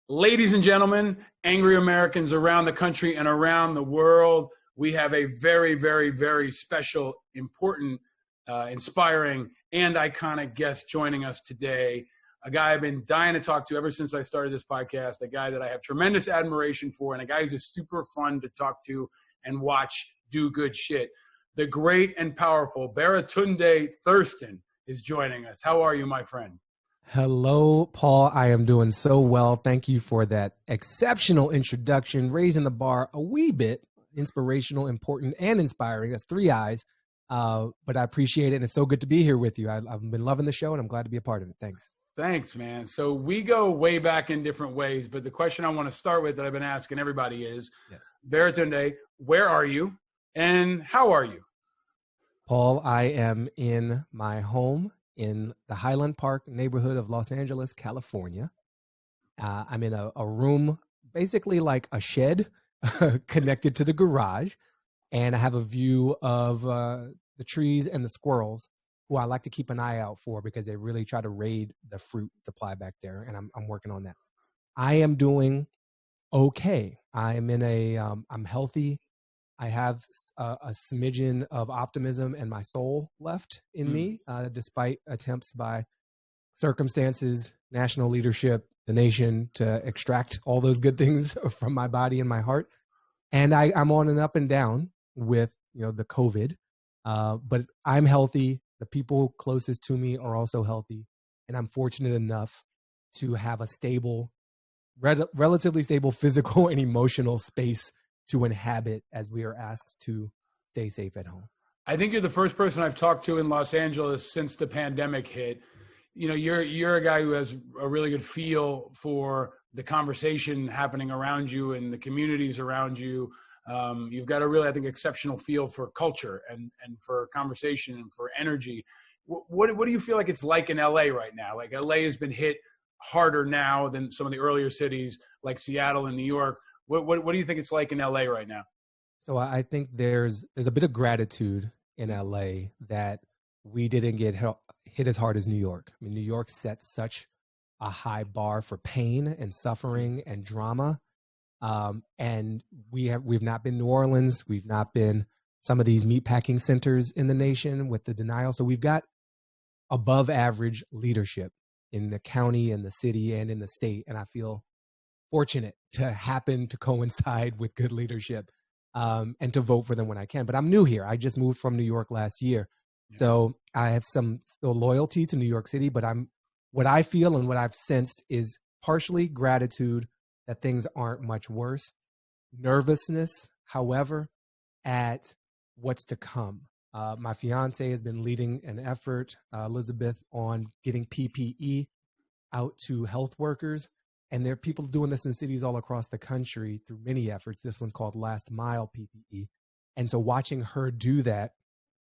Ladies and gentlemen, angry Americans around the country and around the world, we have a very, very, very special, important, inspiring, and iconic guest joining us today. A guy I've been dying to talk to ever since I started this podcast, a guy that I have tremendous admiration for, and a guy who's just super fun to talk to and watch do good shit. The great and powerful Baratunde Thurston is joining us. How are you, my friend? Hello, Paul. I am doing so well. Thank you for that exceptional introduction, raising the bar a wee bit. Inspirational, important, and inspiring. That's three I's. But I appreciate it, and it's so good to be here with you. I've been loving the show, and I'm glad to be a part of it. Thanks. Thanks, man. So we go way back in different ways, but the question I want to start with that I've been asking everybody is, yes. Baratunde, where are you, and how are you? Paul, I am in my home in the Highland Park neighborhood of Los Angeles, California. I'm in a room, basically like a shed connected to the garage. And I have a view of the trees and the squirrels, who I like to keep an eye out for because they really try to raid the fruit supply back there. And I'm working on that. I am doing okay. I'm I'm healthy. I have a smidgen of optimism and my soul left in me, despite attempts by circumstances, national leadership, the nation to extract all those good things from my body and my heart. And I'm on an up and down with, the COVID, but I'm healthy. The people closest to me are also healthy. And I'm fortunate enough to have a stable, relatively stable physical and emotional space to inhabit as we are asked to stay safe at home. I think you're the first person I've talked to in Los Angeles since the pandemic hit. You're a guy who has a really good feel for the conversation happening around you and the communities around you. You've got a really, I think, exceptional feel for culture and for conversation and for energy. What do you feel like it's like in LA right now? Like LA has been hit harder now than some of the earlier cities like Seattle and New York. What do you think it's like in LA right now? So I think there's a bit of gratitude in LA that we didn't get hit as hard as New York. I mean, New York set such a high bar for pain and suffering and drama. And we've not been New Orleans. We've not been some of these meatpacking centers in the nation with the denial. So we've got above average leadership in the county and the city and in the state. And I feel fortunate to happen to coincide with good leadership, and to vote for them when I can. But I'm new here. I just moved from New York last year. So I have some still loyalty to New York City, but what I feel and what I've sensed is partially gratitude that things aren't much worse. Nervousness, however, at what's to come. My fiance has been leading an effort, Elizabeth, on getting PPE out to health workers. And there are people doing this in cities all across the country through many efforts. This one's called Last Mile PPE. And so watching her do that,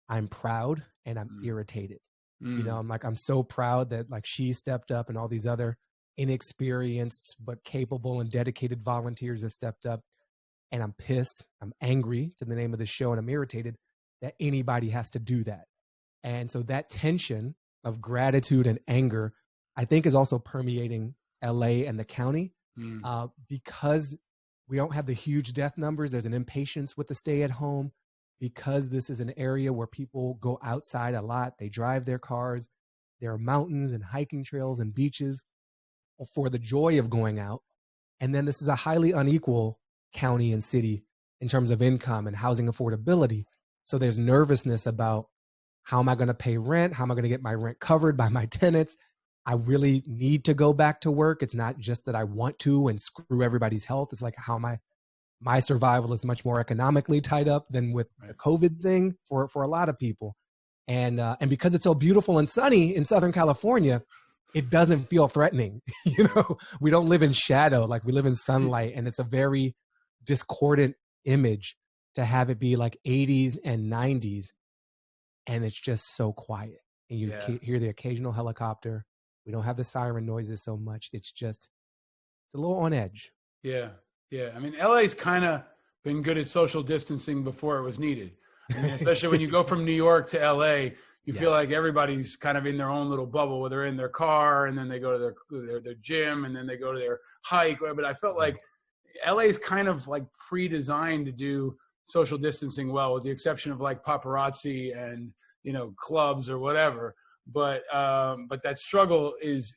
I'm proud and I'm irritated. I'm so proud that she stepped up and all these other inexperienced but capable and dedicated volunteers have stepped up. And I'm pissed. I'm angry, to the name of the show, and I'm irritated that anybody has to do that. And so that tension of gratitude and anger, I think, is also permeating LA and the county, because we don't have the huge death numbers. There's an impatience with the stay at home because this is an area where people go outside a lot. They drive their cars. There are mountains and hiking trails and beaches for the joy of going out. And then this is a highly unequal county and city in terms of income and housing affordability. So there's nervousness about, how am I going to pay rent? How am I going to get my rent covered by my tenants? I really need to go back to work. It's not just that I want to and screw everybody's health. It's like how my survival is much more economically tied up than with the COVID thing for a lot of people. And because it's so beautiful and sunny in Southern California, it doesn't feel threatening. We don't live in shadow, we live in sunlight, and it's a very discordant image to have it be like 80s and 90s. And it's just so quiet. And you hear the occasional helicopter. We don't have the siren noises so much. It's a little on edge. Yeah. I mean, LA's kind of been good at social distancing before it was needed. I mean, especially when you go from New York to LA, you feel like everybody's kind of in their own little bubble, where they're in their car and then they go to their gym and then they go to their hike. But I felt like LA is kind of like pre-designed to do social distancing well, with the exception of like paparazzi and, you know, clubs or whatever. But that struggle is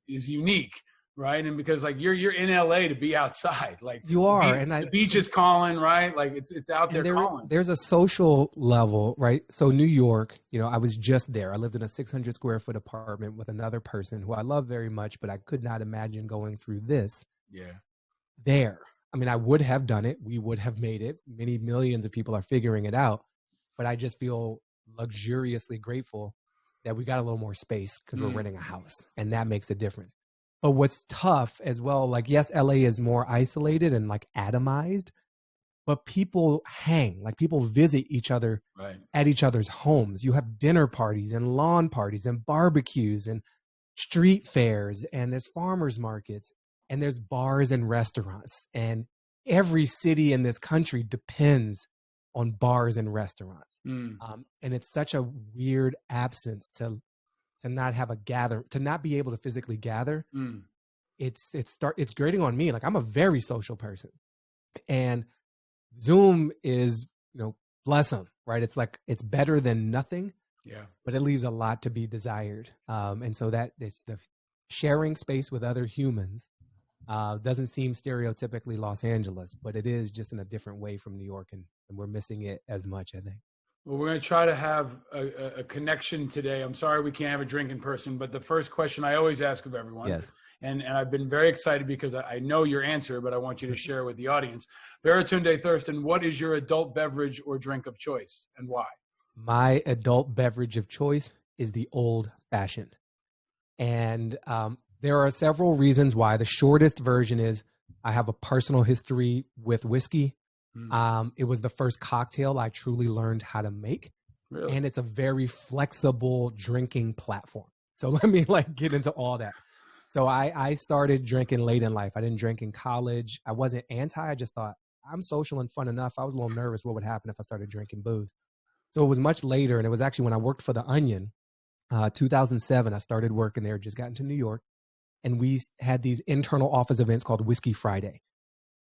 unique. Right. And because like you're in LA to be outside, like you are, and the beach is calling, right? Like it's out there calling. There's a social level, right? So New York, you know, I was just there. I lived in a 600 square foot apartment with another person who I love very much, but I could not imagine going through this. Yeah. There. I mean, I would have done it. We would have made it. Many millions of people are figuring it out, but I just feel luxuriously grateful that we got a little more space because we're renting a house, and that makes a difference. But what's tough as well, like, yes, LA is more isolated and like atomized, but people hang, like people visit each other at each other's homes. You have dinner parties and lawn parties and barbecues and street fairs, and there's farmers markets and there's bars and restaurants. And every city in this country depends on bars and restaurants. And it's such a weird absence to not have to not be able to physically gather. It's grating on me. Like, I'm a very social person, and Zoom is, you know, bless them, right? It's like, it's better than nothing. Yeah. But it leaves a lot to be desired. And so that it's the sharing space with other humans doesn't seem stereotypically Los Angeles, but it is just in a different way from New York, and we're missing it as much, I think. Well, we're going to try to have a connection today. I'm sorry we can't have a drink in person, but the first question I always ask of everyone, and I've been very excited because I know your answer, but I want you to share with the audience. Baratunde, Thurston, what is your adult beverage or drink of choice, and why? My adult beverage of choice is the old fashioned. And there are several reasons why. The shortest version is I have a personal history with whiskey. It was the first cocktail I truly learned how to make. Really? And it's a very flexible drinking platform. So let me like get into all that. So I started drinking late in life. I didn't drink in college. I wasn't anti. I just thought, I'm social and fun enough. I was a little nervous what would happen if I started drinking booze. So it was much later. And it was actually when I worked for The Onion, 2007, I started working there, just got into New York. And we had these internal office events called Whiskey Friday.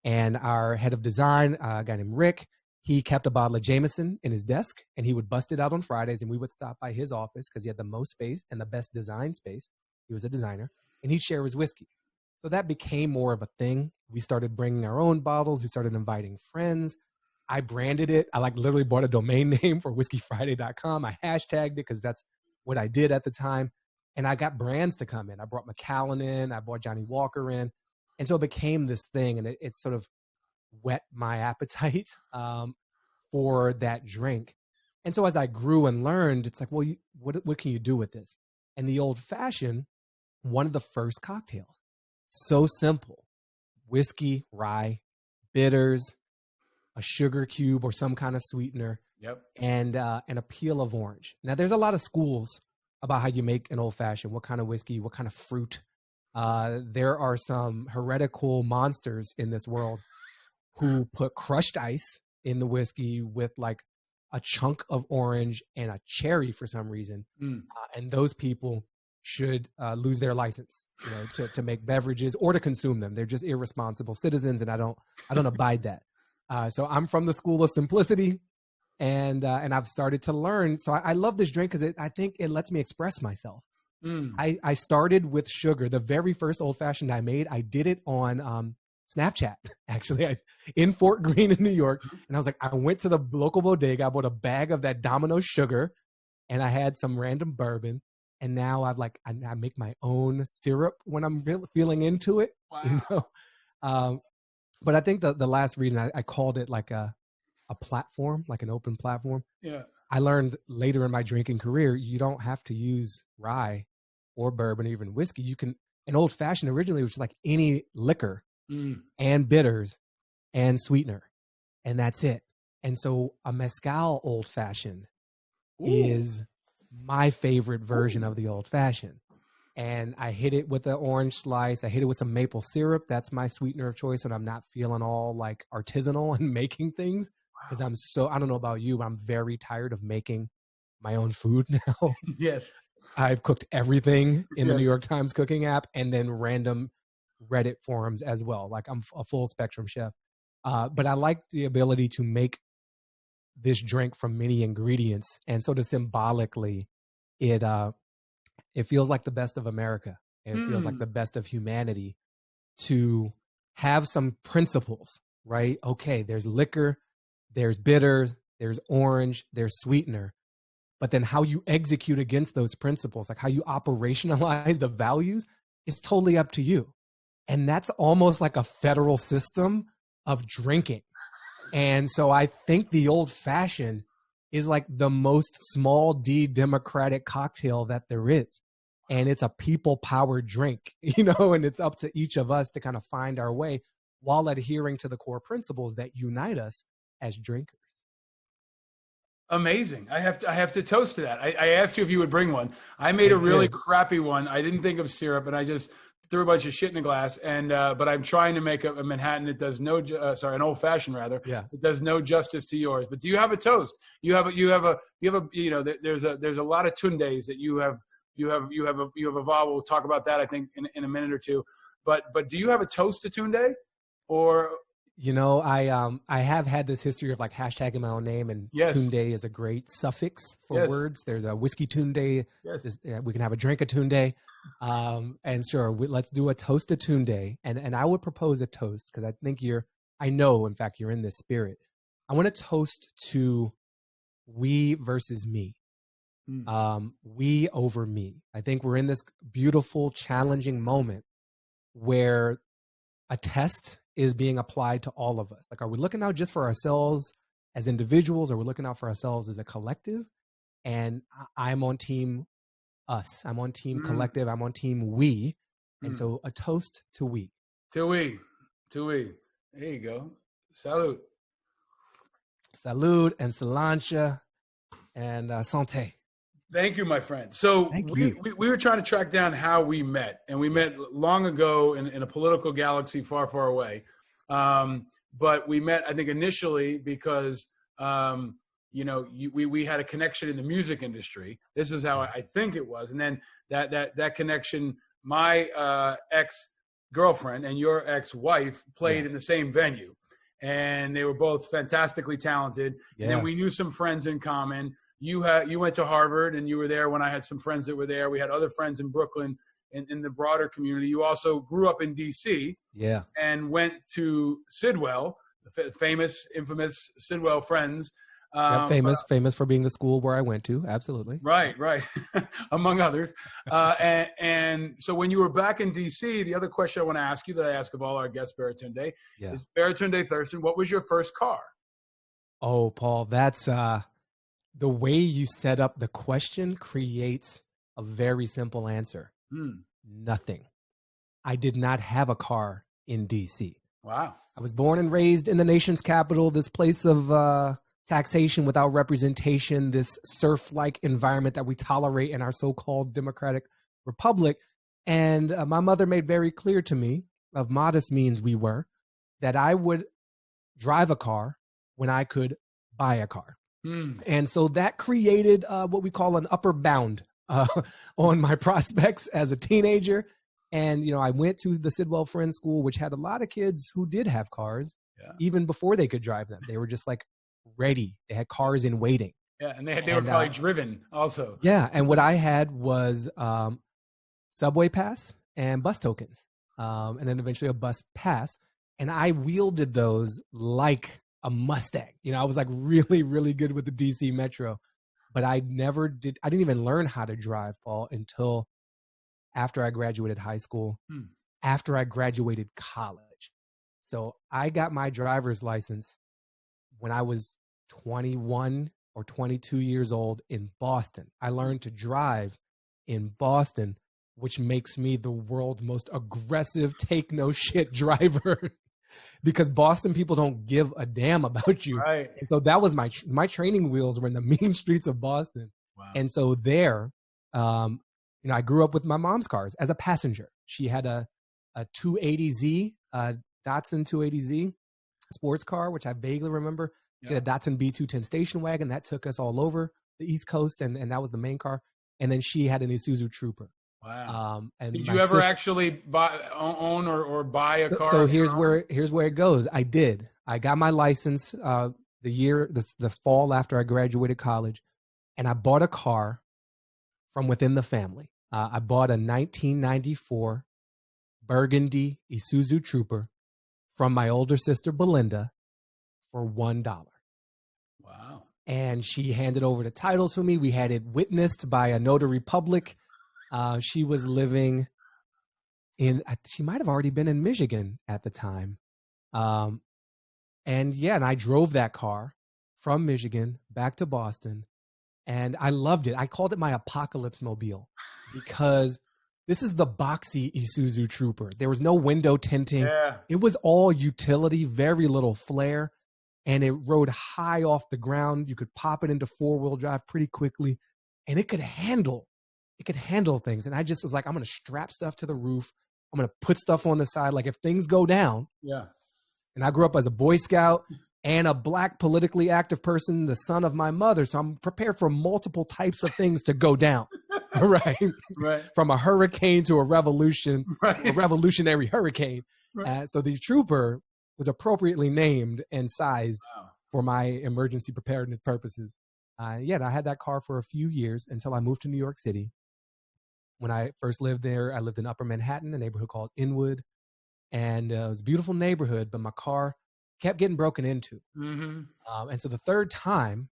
And our head of design, a guy named Rick, he kept a bottle of Jameson in his desk, and he would bust it out on Fridays, and we would stop by his office because he had the most space and the best design space. He was a designer, and he'd share his whiskey. So that became more of a thing. We started bringing our own bottles. We started inviting friends. I branded it. I like literally bought a domain name for whiskeyfriday.com. I hashtagged it because that's what I did at the time. And I got brands to come in. I brought Macallan in. I brought Johnny Walker in. And so it became this thing, and it sort of whet my appetite for that drink. And so as I grew and learned, it's like, well, what can you do with this? And the old fashioned, one of the first cocktails, so simple: whiskey, rye, bitters, a sugar cube or some kind of sweetener, and a peel of orange. Now, there's a lot of schools about how you make an old fashioned, what kind of whiskey, what kind of fruit. There are some heretical monsters in this world who put crushed ice in the whiskey with like a chunk of orange and a cherry for some reason. And those people should lose their license, you know, to make beverages or to consume them. They're just irresponsible citizens, and I don't abide that. So I'm from the school of simplicity, and I've started to learn. So I love this drink because I think it lets me express myself. I started with sugar. The very first old fashioned I made, I did it on Snapchat, actually, in Fort Greene in New York. And I was like, I went to the local bodega, I bought a bag of that Domino's sugar, and I had some random bourbon. And now I make my own syrup when I'm feeling into it. Wow. You know? But I think the last reason I called it like a platform, like an open platform. Yeah. I learned later in my drinking career, you don't have to use rye or bourbon or even whiskey. An old fashioned originally was like any liquor and bitters and sweetener, and that's it. And so a mezcal old fashioned is my favorite version of the old fashioned. And I hit it with an orange slice. I hit it with some maple syrup. That's my sweetener of choice when I'm not feeling all like artisanal and making things. because I don't know about you, but I'm very tired of making my own food now. Yes. I've cooked everything in the Yes. New York Times cooking app and then random Reddit forums as well. Like I'm a full spectrum chef. But I like the ability to make this drink from many ingredients, and sort of symbolically, it feels like the best of America. It feels like the best of humanity to have some principles, right? Okay, there's liquor, there's bitters, there's orange, there's sweetener. But then how you execute against those principles, like how you operationalize the values, is totally up to you. And that's almost like a federal system of drinking. And so I think the old fashioned is like the most small D democratic cocktail that there is. And it's a people powered drink, and it's up to each of us to kind of find our way while adhering to the core principles that unite us as drinkers. Amazing. I have to toast to that. I asked you if you would bring one. I made a really crappy one. I didn't think of syrup, and I just threw a bunch of shit in a glass. And but I'm trying to make a Manhattan. It does no an old fashioned rather. Yeah. It does no justice to yours. But do you have a toast? You have a there's a lot of tundes that you have evolved. We'll talk about that I think in a minute or two. But do you have a toast to Tunde or? I have had this history of like hashtagging my own name, and Tunde is a great suffix for words. There's a whiskey Tunde. Yes. We can have a drink of Tunde. And sure, let's do a toast to Tunde. And I would propose a toast because I know, in fact, you're in this spirit. I want to toast to we versus me. We over me. I think we're in this beautiful, challenging moment where a test is being applied to all of us. Like, are we looking out just for ourselves as individuals, or are we looking out for ourselves as a collective? And I'm on team us. I'm on team collective. I'm on team we. And so a toast to we. To we. There you go. Salud. Salud and Salancha and Santé. Thank you, my friend. So we were trying to track down how we met, and we met long ago in a political galaxy far, far away. But we met, I think, initially because, we had a connection in the music industry. This is how I think it was. And then that connection, my ex-girlfriend and your ex-wife played in the same venue. And they were both fantastically talented. Yeah. And then we knew some friends in common. You went to Harvard, and you were there when I had some friends that were there. We had other friends in Brooklyn in the broader community. You also grew up in D.C. Yeah, and went to Sidwell, the famous, infamous Sidwell Friends. Famous for being the school where I went to. Absolutely. Right. Among others. And so when you were back in D.C., the other question I want to ask you that I ask of all our guests, Baratunde, is Baratunde Thurston, what was your first car? Oh, Paul, that's the way you set up the question creates a very simple answer. Nothing. I did not have a car in D.C. Wow. I was born and raised in the nation's capital, this place of taxation without representation, this serf-like environment that we tolerate in our so-called democratic republic. And my mother made very clear to me, of modest means we were, that I would drive a car when I could buy a car. And so that created what we call an upper bound on my prospects as a teenager. And, I went to the Sidwell Friends School, which had a lot of kids who did have cars even before they could drive them. They were just like ready. They had cars in waiting. Yeah, and they were probably driven also. Yeah, and what I had was subway pass and bus tokens, and then eventually a bus pass. And I wielded those like a Mustang. I was like really, really good with the DC Metro, but I didn't even learn how to drive, Paul, until after I graduated high school, after I graduated college. So I got my driver's license when I was 21 or 22 years old in Boston. I learned to drive in Boston, which makes me the world's most aggressive, take no shit driver. Because Boston people don't give a damn about you. Right. And so that was my training wheels were in the mean streets of Boston. Wow. And so there, I grew up with my mom's cars as a passenger. She had a 280Z, Datsun 280Z sports car, which I vaguely remember. She had a Datsun B210 station wagon that took us all over the East Coast, and that was the main car. And then she had an Isuzu Trooper. Wow. And did you ever actually own or buy a car? So here's where it goes. I did. I got my license the fall after I graduated college, and I bought a car from within the family. I bought a 1994 Burgundy Isuzu Trooper from my older sister Belinda for $1. Wow. And she handed over the title to me. We had it witnessed by a notary public. She was living she might have already been in Michigan at the time. And I drove that car from Michigan back to Boston, and I loved it. I called it my apocalypse mobile because this is the boxy Isuzu Trooper. There was no window tinting. Yeah. It was all utility, very little flair, and it rode high off the ground. You could pop it into 4-wheel drive pretty quickly, and it could handle things. And I just was like, I'm going to strap stuff to the roof. I'm going to put stuff on the side. Like if things go down. Yeah. And I grew up as a Boy Scout and a Black politically active person, the son of my mother. So I'm prepared for multiple types of things to go down. Right. From a hurricane to a revolution, a revolutionary hurricane. Right. So the Trooper was appropriately named and sized for my emergency preparedness purposes. I had that car for a few years until I moved to New York City. When I first lived there, I lived in Upper Manhattan, a neighborhood called Inwood. And it was a beautiful neighborhood, but my car kept getting broken into. Mm-hmm. And so the third time,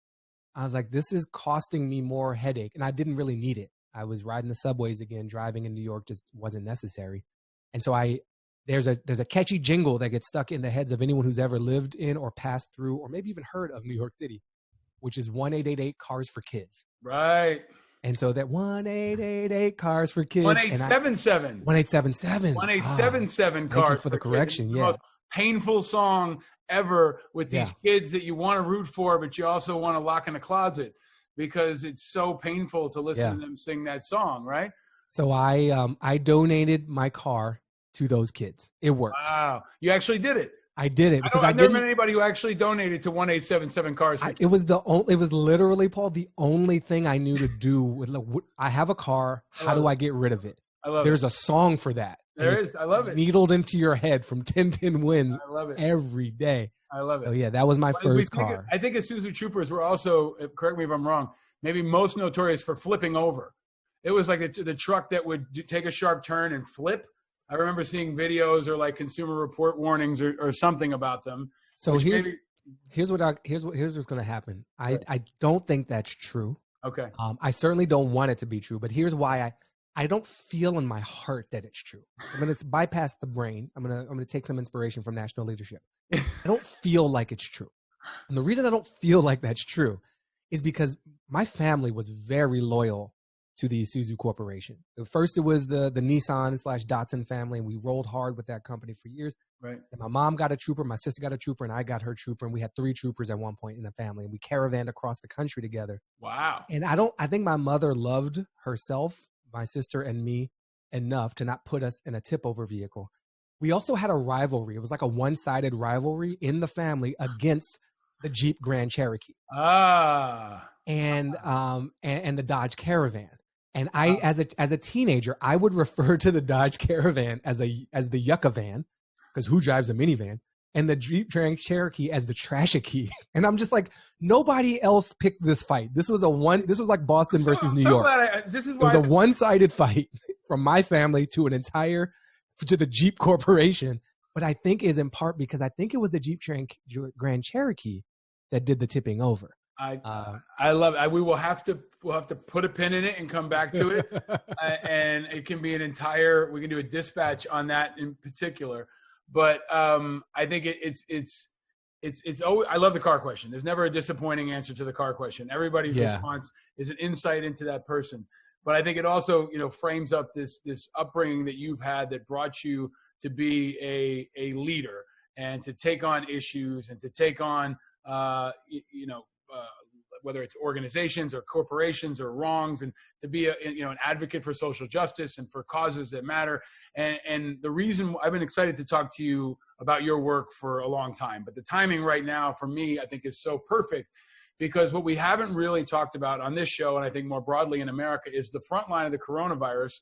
I was like, this is costing me more headache. And I didn't really need it. I was riding the subways again. Driving in New York just wasn't necessary. And so there's a catchy jingle that gets stuck in the heads of anyone who's ever lived in or passed through or maybe even heard of New York City, which is 1-888 Cars for Kids. Right. And so that 1-888 Cars for Kids. 1877. 1877. 1877 Cars. Thank you for the correction. The most painful song ever with these kids that you want to root for, but you also want to lock in a closet because it's so painful to listen to them sing that song, right? So I donated my car to those kids. It worked. Wow. You actually did it. I did it because I've never met anybody who actually donated to 1877 Cars. It was literally, Paul, the only thing I knew to do with. I have a car. How do I get rid of it? I love There's a song for that. There is. I love it. Needled into your head from 1010 Wins. I love it every day. I love it. So yeah, that was my first car. I think Isuzu Troopers were also, correct me if I'm wrong, maybe most notorious for flipping over. It was like the truck that would take a sharp turn and flip. I remember seeing videos or like Consumer Report warnings or something about them. So here's what's going to happen. I don't think that's true. Okay. I certainly don't want it to be true, but here's why I don't feel in my heart that it's true. I'm going to bypass the brain. I'm going to take some inspiration from national leadership. I don't feel like it's true. And the reason I don't feel like that's true is because my family was very loyal to the Isuzu Corporation. First, it was the Nissan/Datsun family, and we rolled hard with that company for years. Right. And my mom got a Trooper, my sister got a Trooper, and I got her Trooper, and we had 3 Troopers at one point in the family, and we caravanned across the country together. Wow. And I think my mother loved herself, my sister, and me enough to not put us in a tip-over vehicle. We also had a rivalry. It was like a one-sided rivalry in the family against the Jeep Grand Cherokee. And the Dodge Caravan. And as a teenager, I would refer to the Dodge Caravan as the yucca van, because who drives a minivan, and the Jeep Grand Cherokee as the trashakey. And I'm just like, nobody else picked this fight. This was like Boston versus New York. It was a one-sided fight from my family to the Jeep Corporation. But I think is in part because I think it was the Jeep Grand Cherokee that did the tipping over. I love it. We'll have to put a pin in it and come back to it. And it can be we can do a dispatch on that in particular. But I think it's always, I love the car question. There's never a disappointing answer to the car question. Everybody's response is an insight into that person. But I think it also, frames up this upbringing that you've had that brought you to be a leader and to take on issues and to take on, whether it's organizations or corporations or wrongs, and to be an advocate for social justice and for causes that matter. And the reason I've been excited to talk to you about your work for a long time, but the timing right now for me, I think, is so perfect, because what we haven't really talked about on this show, and I think more broadly in America, is the front line of the coronavirus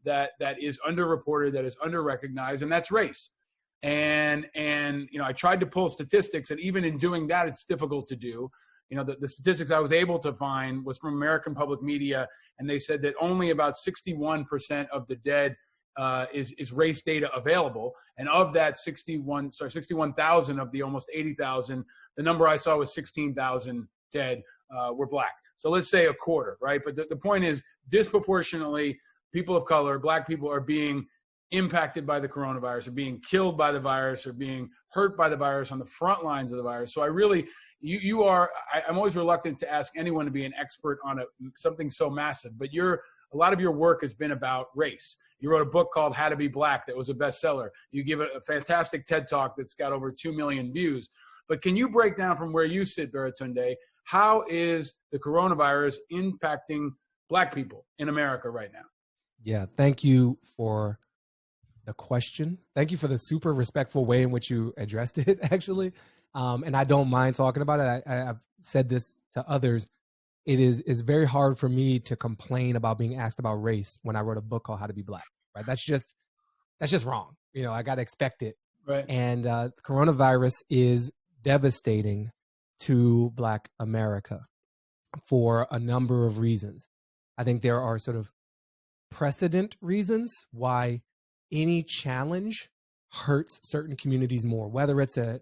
that is underreported, that is underrecognized, and that's race. And I tried to pull statistics, and even in doing that, it's difficult to do. The statistics I was able to find was from American Public Media, and they said that only about 61% of the dead is race data available. And of that 61,000 of the almost 80,000, the number I saw was 16,000 dead were Black. So let's say a quarter, right? But the point is, disproportionately, people of color, Black people, are being impacted by the coronavirus, are being killed by the virus, are being hurt by the virus on the front lines of the virus. So I really, I'm always reluctant to ask anyone to be an expert on something so massive, but a lot of your work has been about race. You wrote a book called How to Be Black that was a bestseller. You give a fantastic TED Talk that's got over 2 million views. But can you break down from where you sit, Baratunde, how is the coronavirus impacting Black people in America right now? Yeah, thank you for the question. Thank you for the super respectful way in which you addressed it, actually. And I don't mind talking about it. I've said this to others. It's very hard for me to complain about being asked about race when I wrote a book called How to Be Black, right? That's just wrong. I got to expect it. Right. And coronavirus is devastating to Black America for a number of reasons. I think there are sort of precedent reasons why any challenge hurts certain communities more, whether it's a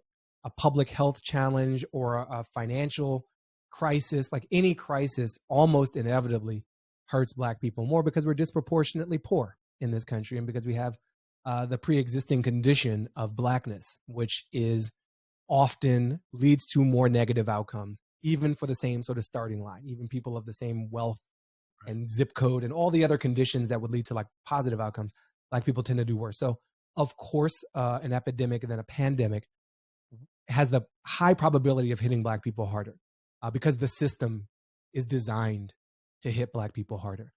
public health challenge or a financial crisis. Like any crisis almost inevitably hurts Black people more because we're disproportionately poor in this country, and because we have the pre-existing condition of Blackness, which is often leads to more negative outcomes, even for the same sort of starting line, even people of the same wealth and zip code and all the other conditions that would lead to like positive outcomes. Black people tend to do worse. So of course, an epidemic and then a pandemic has the high probability of hitting Black people harder because the system is designed to hit Black people harder.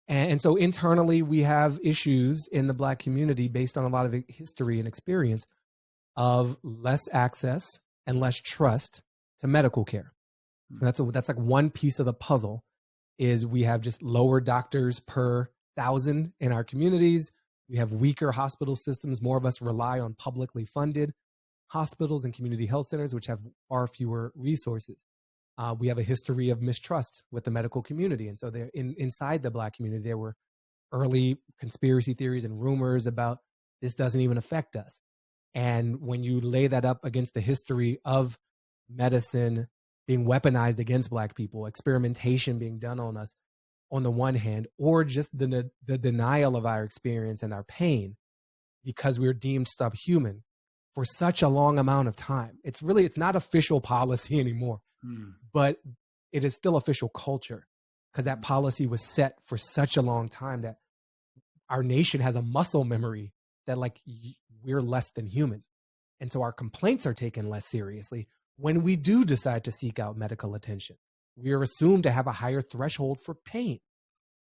And so internally, we have issues in the Black community based on a lot of history and experience of less access and less trust to medical care. So that's like one piece of the puzzle is we have just lower doctors per 1,000 in our communities. We have weaker hospital systems. More of us rely on publicly funded hospitals and community health centers, which have far fewer resources. We have a history of mistrust with the medical community. And so inside the Black community, there were early conspiracy theories and rumors about this doesn't even affect us. And when you lay that up against the history of medicine being weaponized against Black people, experimentation being done on us on the one hand, or just the denial of our experience and our pain because we're deemed subhuman for such a long amount of time. It's not official policy anymore, but it is still official culture because that policy was set for such a long time that our nation has a muscle memory that like we're less than human. And so our complaints are taken less seriously when we do decide to seek out medical attention. We are assumed to have a higher threshold for pain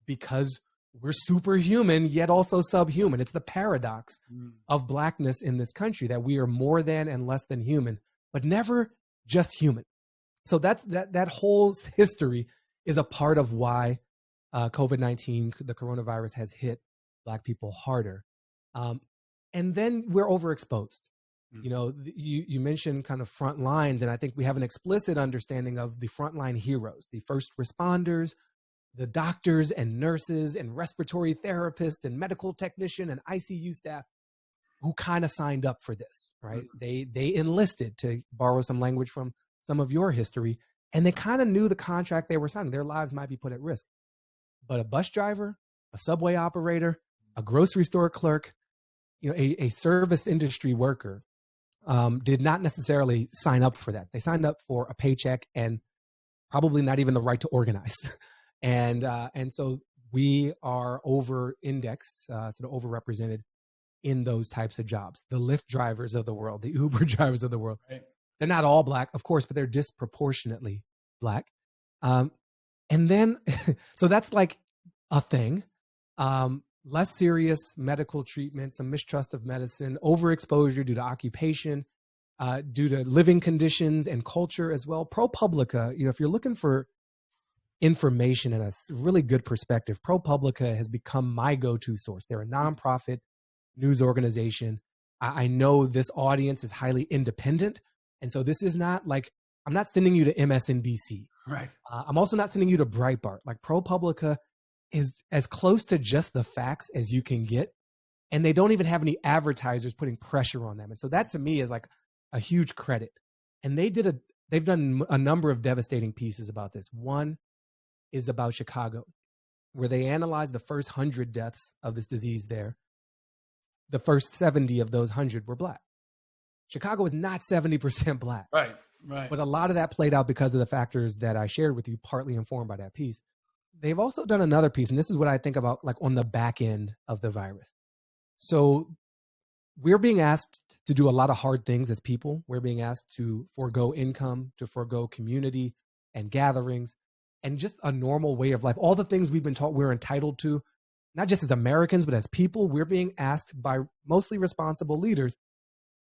because we're superhuman, yet also subhuman. It's the paradox of Blackness in this country that we are more than and less than human, but never just human. So that whole history is a part of why COVID-19, the coronavirus, has hit Black people harder. And then we're overexposed. You mentioned kind of front lines, and I think we have an explicit understanding of the frontline heroes, the first responders, the doctors and nurses and respiratory therapists and medical technician and ICU staff who kind of signed up for this, right? They enlisted, to borrow some language from some of your history, and they kind of knew the contract they were signing. Their lives might be put at risk. But a bus driver, a subway operator, a grocery store clerk, a service industry worker did not necessarily sign up for that. They signed up for a paycheck and probably not even the right to organize. And so we are over-indexed, sort of overrepresented in those types of jobs. The Lyft drivers of the world, the Uber drivers of the world, right, They're not all Black, of course, but they're disproportionately Black. And then, so that's like a thing. Less serious medical treatment, some mistrust of medicine, overexposure due to occupation, due to living conditions and culture as well. ProPublica, if you're looking for information and a really good perspective, ProPublica has become my go-to source. They're a nonprofit news organization. I know this audience is highly independent. And so this is not like, I'm not sending you to MSNBC. Right. I'm also not sending you to Breitbart. Like ProPublica is as close to just the facts as you can get. And they don't even have any advertisers putting pressure on them. And so that to me is like a huge credit. And they've done a number of devastating pieces about this. One is about Chicago, where they analyzed the first 100 deaths of this disease there. The first 70 of those 100 were Black. Chicago is not 70% Black. Right, right. But a lot of that played out because of the factors that I shared with you, partly informed by that piece. They've also done another piece, and this is what I think about like on the back end of the virus. So we're being asked to do a lot of hard things as people. We're being asked to forego income, to forego community and gatherings, and just a normal way of life. All the things we've been taught we're entitled to, not just as Americans, but as people, we're being asked by mostly responsible leaders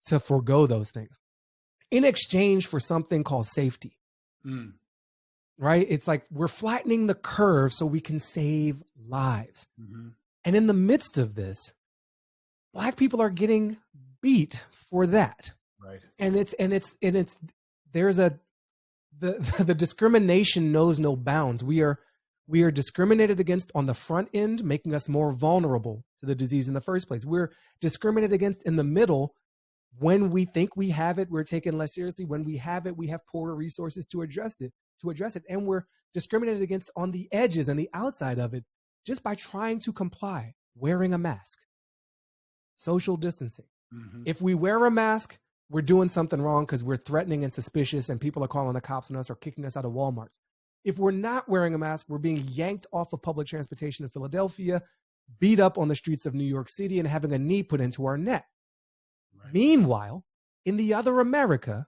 to forego those things in exchange for something called safety. Right? It's like we're flattening the curve so we can save lives. Mm-hmm. And in the midst of this, Black people are getting beat for that. Right. And the discrimination knows no bounds. We are discriminated against on the front end, making us more vulnerable to the disease in the first place. We're discriminated against in the middle. When we think we have it, we're taken less seriously. When we have it, we have poorer resources to address it. And we're discriminated against on the edges and the outside of it just by trying to comply, wearing a mask, social distancing. Mm-hmm. If we wear a mask, we're doing something wrong because we're threatening and suspicious and people are calling the cops on us or kicking us out of Walmarts. If we're not wearing a mask, we're being yanked off of public transportation in Philadelphia, beat up on the streets of New York City, and having a knee put into our neck. Right. Meanwhile, in the other America,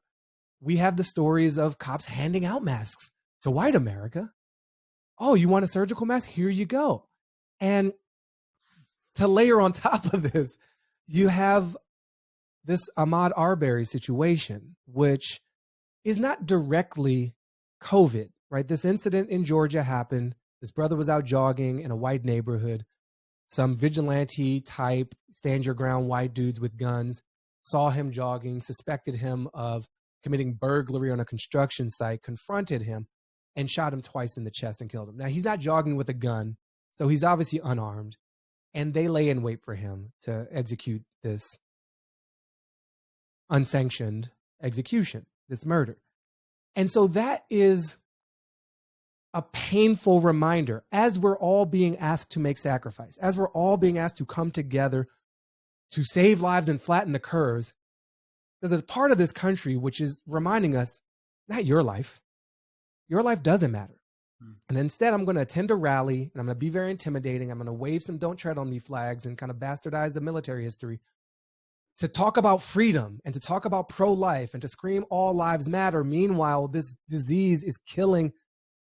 we have the stories of cops handing out masks to white America. Oh, you want a surgical mask? Here you go. And to layer on top of this, you have this Ahmaud Arbery situation, which is not directly COVID, right? This incident in Georgia happened. This brother was out jogging in a white neighborhood. Some vigilante type, stand your ground white dudes with guns saw him jogging, suspected him of committing burglary on a construction site, confronted him, and shot him twice in the chest and killed him. Now, he's not jogging with a gun, so he's obviously unarmed. And they lay in wait for him to execute this unsanctioned execution, this murder. And so that is a painful reminder as we're all being asked to make sacrifice, as we're all being asked to come together to save lives and flatten the curves. There's a part of this country which is reminding us, not your life. Your life doesn't matter. And instead, I'm going to attend a rally and I'm going to be very intimidating. I'm going to wave some "Don't Tread on Me" flags and kind of bastardize the military history to talk about freedom and to talk about pro-life and to scream all lives matter. Meanwhile, this disease is killing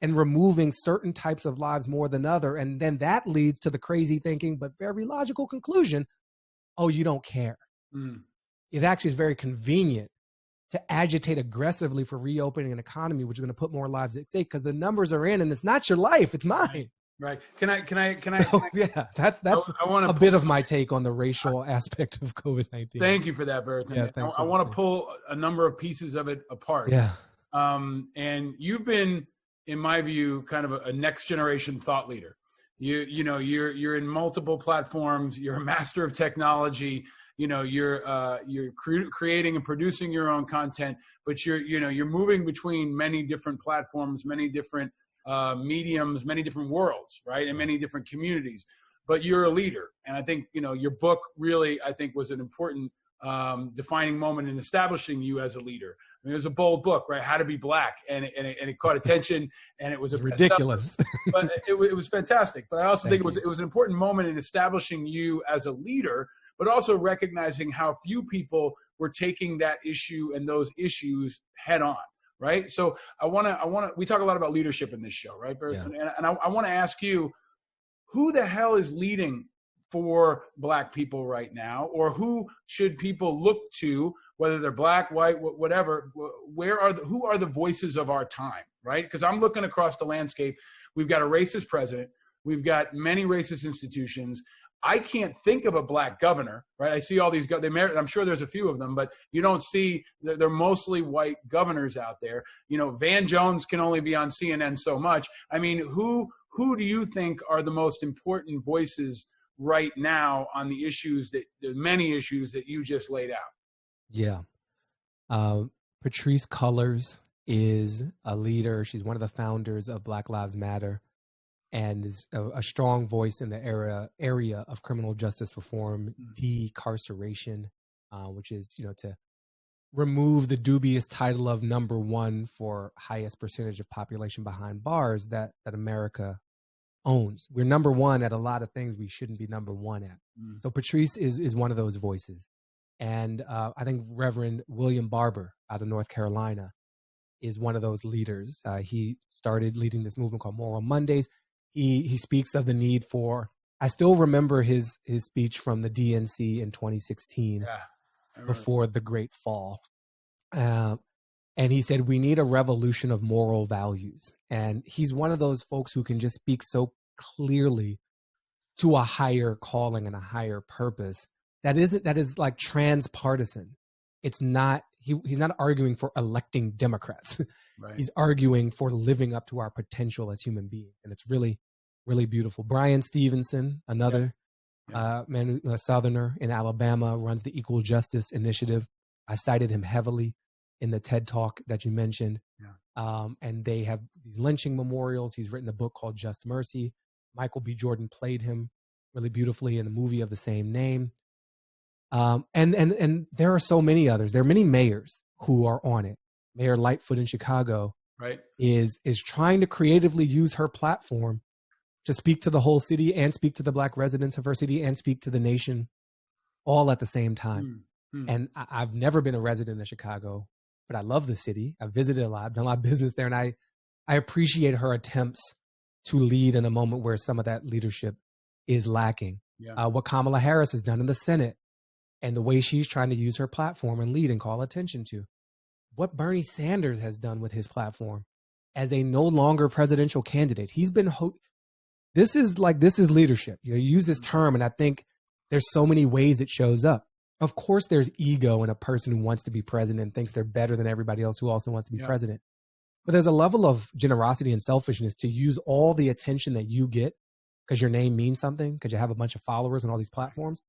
and removing certain types of lives more than other. And then that leads to the crazy thinking, but very logical conclusion. Oh, you don't care. It actually is very convenient to agitate aggressively for reopening an economy, which is going to put more lives at stake because the numbers are in and it's not your life, it's mine. Right. Can I? Yeah, that's a bit of my take on the racial aspect of COVID-19. Thank you for that, Baratunde. Yeah, I want to pull a number of pieces of it apart. Yeah. And you've been, in my view, kind of a next generation thought leader. You're in multiple platforms. You're a master of technology. You're creating and producing your own content, but you're moving between many different platforms, many different mediums, many different worlds, right? And many different communities, but you're a leader. And I think, your book really, I think, was an important defining moment in establishing you as a leader. I mean, it was a bold book, right? How to Be Black, and it caught attention, and it was ridiculous, but it was fantastic. But I also think it was an important moment in establishing you as a leader, but also recognizing how few people were taking that issue and those issues head on, right? So we talk a lot about leadership in this show, right, Bryan? Yeah. And I want to ask you, who the hell is leading for Black people right now, or who should people look to, whether they're Black, white, whatever? Who are the voices of our time, right? Because I'm looking across the landscape. We've got a racist president. We've got many racist institutions. I can't think of a Black governor, right? I see all these, I'm sure there's a few of them, but you don't see, they're mostly white governors out there. You know, Van Jones can only be on CNN so much. I mean, who do you think are the most important voices right now on the many issues that you just laid out? Yeah. Patrisse Cullors is a leader. She's one of the founders of Black Lives Matter, and is a strong voice in the area of criminal justice reform, decarceration, which is, to remove the dubious title of number one for highest percentage of population behind bars that America owns. We're number one at a lot of things we shouldn't be number one at. So Patrisse is one of those voices. And I think Reverend William Barber out of North Carolina is one of those leaders. He started leading this movement called Moral Mondays. He speaks of the need for, I still remember his speech from the DNC in 2016, before the Great Fall. And he said, we need a revolution of moral values. And he's one of those folks who can just speak so clearly to a higher calling and a higher purpose that is like transpartisan. It's not, he's not arguing for electing Democrats. Right. He's arguing for living up to our potential as human beings. And it's really, really beautiful. Bryan Stevenson, another man, a Southerner in Alabama, runs the Equal Justice Initiative. I cited him heavily in the TED Talk that you mentioned. And they have these lynching memorials. He's written a book called Just Mercy. Michael B. Jordan played him really beautifully in the movie of the same name. And there are so many others. There are many mayors who are on it. Mayor Lightfoot in Chicago is trying to creatively use her platform to speak to the whole city and speak to the Black residents of her city and speak to the nation all at the same time. And I've never been a resident of Chicago, but I love the city. I've visited a lot, I've done a lot of business there, and I appreciate her attempts to lead in a moment where some of that leadership is lacking. What Kamala Harris has done in the Senate and the way she's trying to use her platform and lead and call attention to. What Bernie Sanders has done with his platform as a no longer presidential candidate. He's been, this is leadership. You use this term, and I think there's so many ways it shows up. Of course, there's ego in a person who wants to be president and thinks they're better than everybody else who also wants to be president. But there's a level of generosity and selfishness to use all the attention that you get because your name means something, because you have a bunch of followers on all these platforms,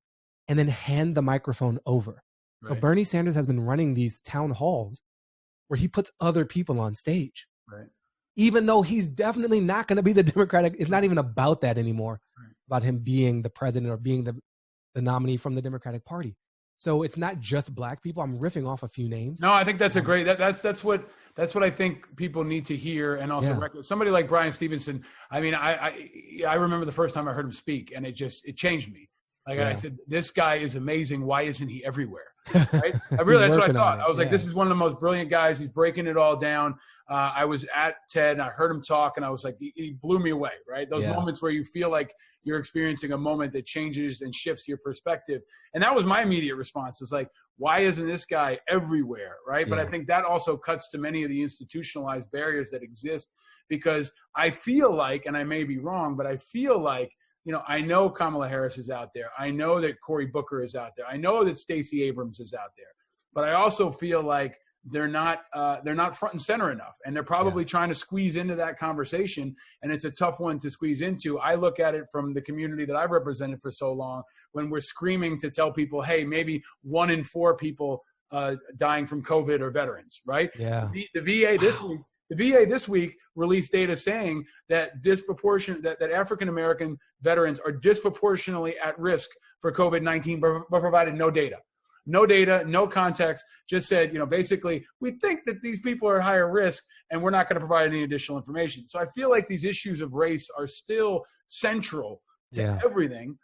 and then hand the microphone over. So Bernie Sanders has been running these town halls where he puts other people on stage, even though he's definitely not going to be the Democratic. It's not even about that anymore, about him being the president or being the nominee from the Democratic Party. So it's not just Black people. I'm riffing off a few names. No, I think that's a great, that's what I think people need to hear. And also somebody like Bryan Stevenson. I mean, I remember the first time I heard him speak, and it changed me. Like I said, this guy is amazing. Why isn't he everywhere? Right? That's what I thought. I was like, this is one of the most brilliant guys. He's breaking it all down. I was at TED and I heard him talk, and I was like, he blew me away, right? Those moments where you feel like you're experiencing a moment that changes and shifts your perspective. And that was my immediate response. It's like, why isn't this guy everywhere, right? But I think that also cuts to many of the institutionalized barriers that exist, because I feel like, and I may be wrong, but I feel like, I know Kamala Harris is out there. I know that Cory Booker is out there. I know that Stacey Abrams is out there. But I also feel like they're not front and center enough, and they're probably trying to squeeze into that conversation, and it's a tough one to squeeze into. I look at it from the community that I've represented for so long, when we're screaming to tell people, hey, maybe 1 in 4 people dying from COVID are veterans, right? Yeah. The VA this week. The VA this week released data saying that that African-American veterans are disproportionately at risk for COVID-19, but provided no data. no data, no context, just said, basically, we think that these people are higher risk and we're not going to provide any additional information. So I feel like these issues of race are still central to everything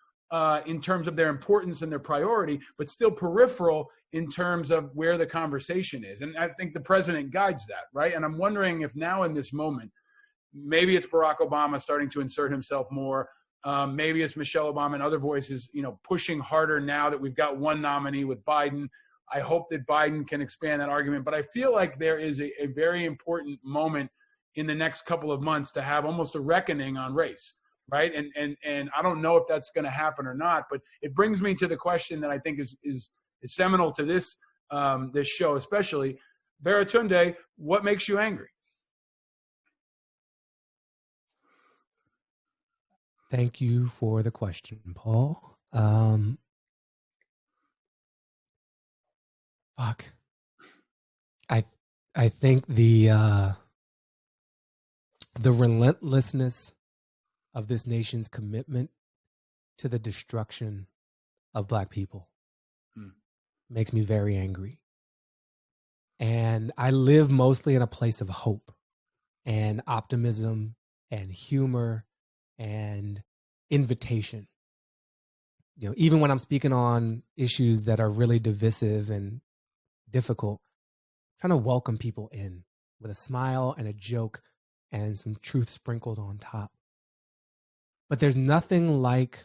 in terms of their importance and their priority, but still peripheral in terms of where the conversation is. And I think the president guides that, right? And I'm wondering if now in this moment, maybe it's Barack Obama starting to insert himself more. Maybe it's Michelle Obama and other voices, pushing harder now that we've got one nominee with Biden. I hope that Biden can expand that argument. But I feel like there is a very important moment in the next couple of months to have almost a reckoning on race, right? And I don't know if that's going to happen or not. But it brings me to the question that I think is seminal to this show, especially. Baratunde, what makes you angry? Thank you for the question, Paul. I think the relentlessness of this nation's commitment to the destruction of Black people makes me very angry. And I live mostly in a place of hope and optimism and humor and invitation. Even when I'm speaking on issues that are really divisive and difficult, I'm trying to welcome people in with a smile and a joke and some truth sprinkled on top. But there's nothing like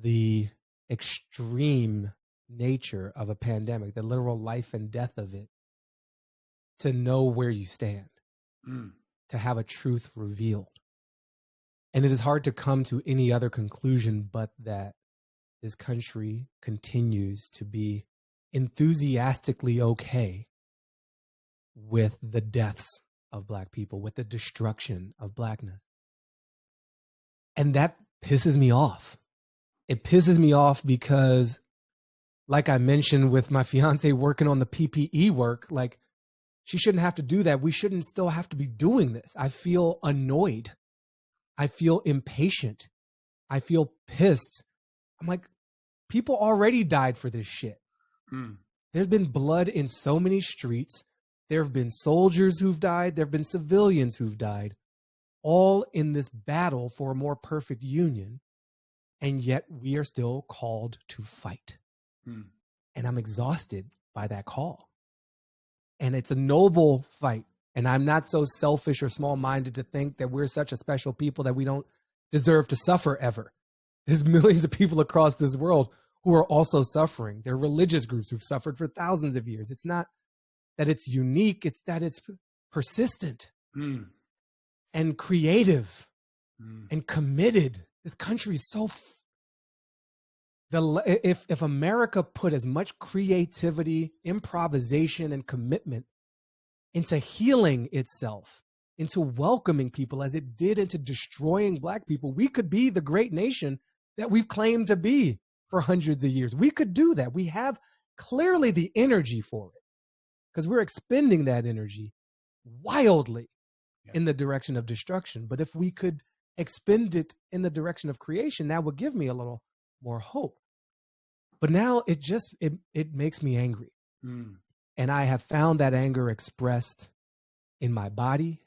the extreme nature of a pandemic, the literal life and death of it, to know where you stand, to have a truth revealed. And it is hard to come to any other conclusion but that this country continues to be enthusiastically okay with the deaths of Black people, with the destruction of Blackness. And that pisses me off. It pisses me off because, like I mentioned with my fiance working on the PPE work, like, she shouldn't have to do that. We shouldn't still have to be doing this. I feel annoyed. I feel impatient. I feel pissed. I'm like, people already died for this shit. There's been blood in so many streets. There have been soldiers who've died. There have been civilians who've died, all in this battle for a more perfect union. And yet we are still called to fight. And I'm exhausted by that call. And it's a noble fight. And I'm not so selfish or small-minded to think that we're such a special people that we don't deserve to suffer ever. There's millions of people across this world who are also suffering. There are religious groups who've suffered for thousands of years. It's not that it's unique. It's that it's persistent and creative and committed. This country is so... If America put as much creativity, improvisation, and commitment into healing itself, into welcoming people as it did into destroying Black people, we could be the great nation that we've claimed to be for hundreds of years. We could do that. We have clearly the energy for it because we're expending that energy wildly in the direction of destruction. But if we could expend it in the direction of creation, that would give me a little more hope. But now it makes me angry. And I have found that anger expressed in my body,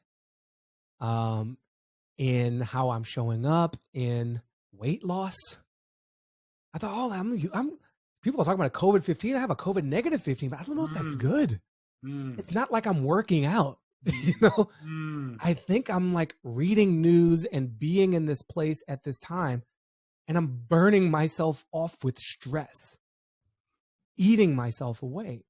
in how I'm showing up, in weight loss. I thought, people are talking about a COVID-15. I have a COVID negative 15, but I don't know if that's good. It's not like I'm working out, I think I'm like reading news and being in this place at this time, and I'm burning myself off with stress, eating myself away.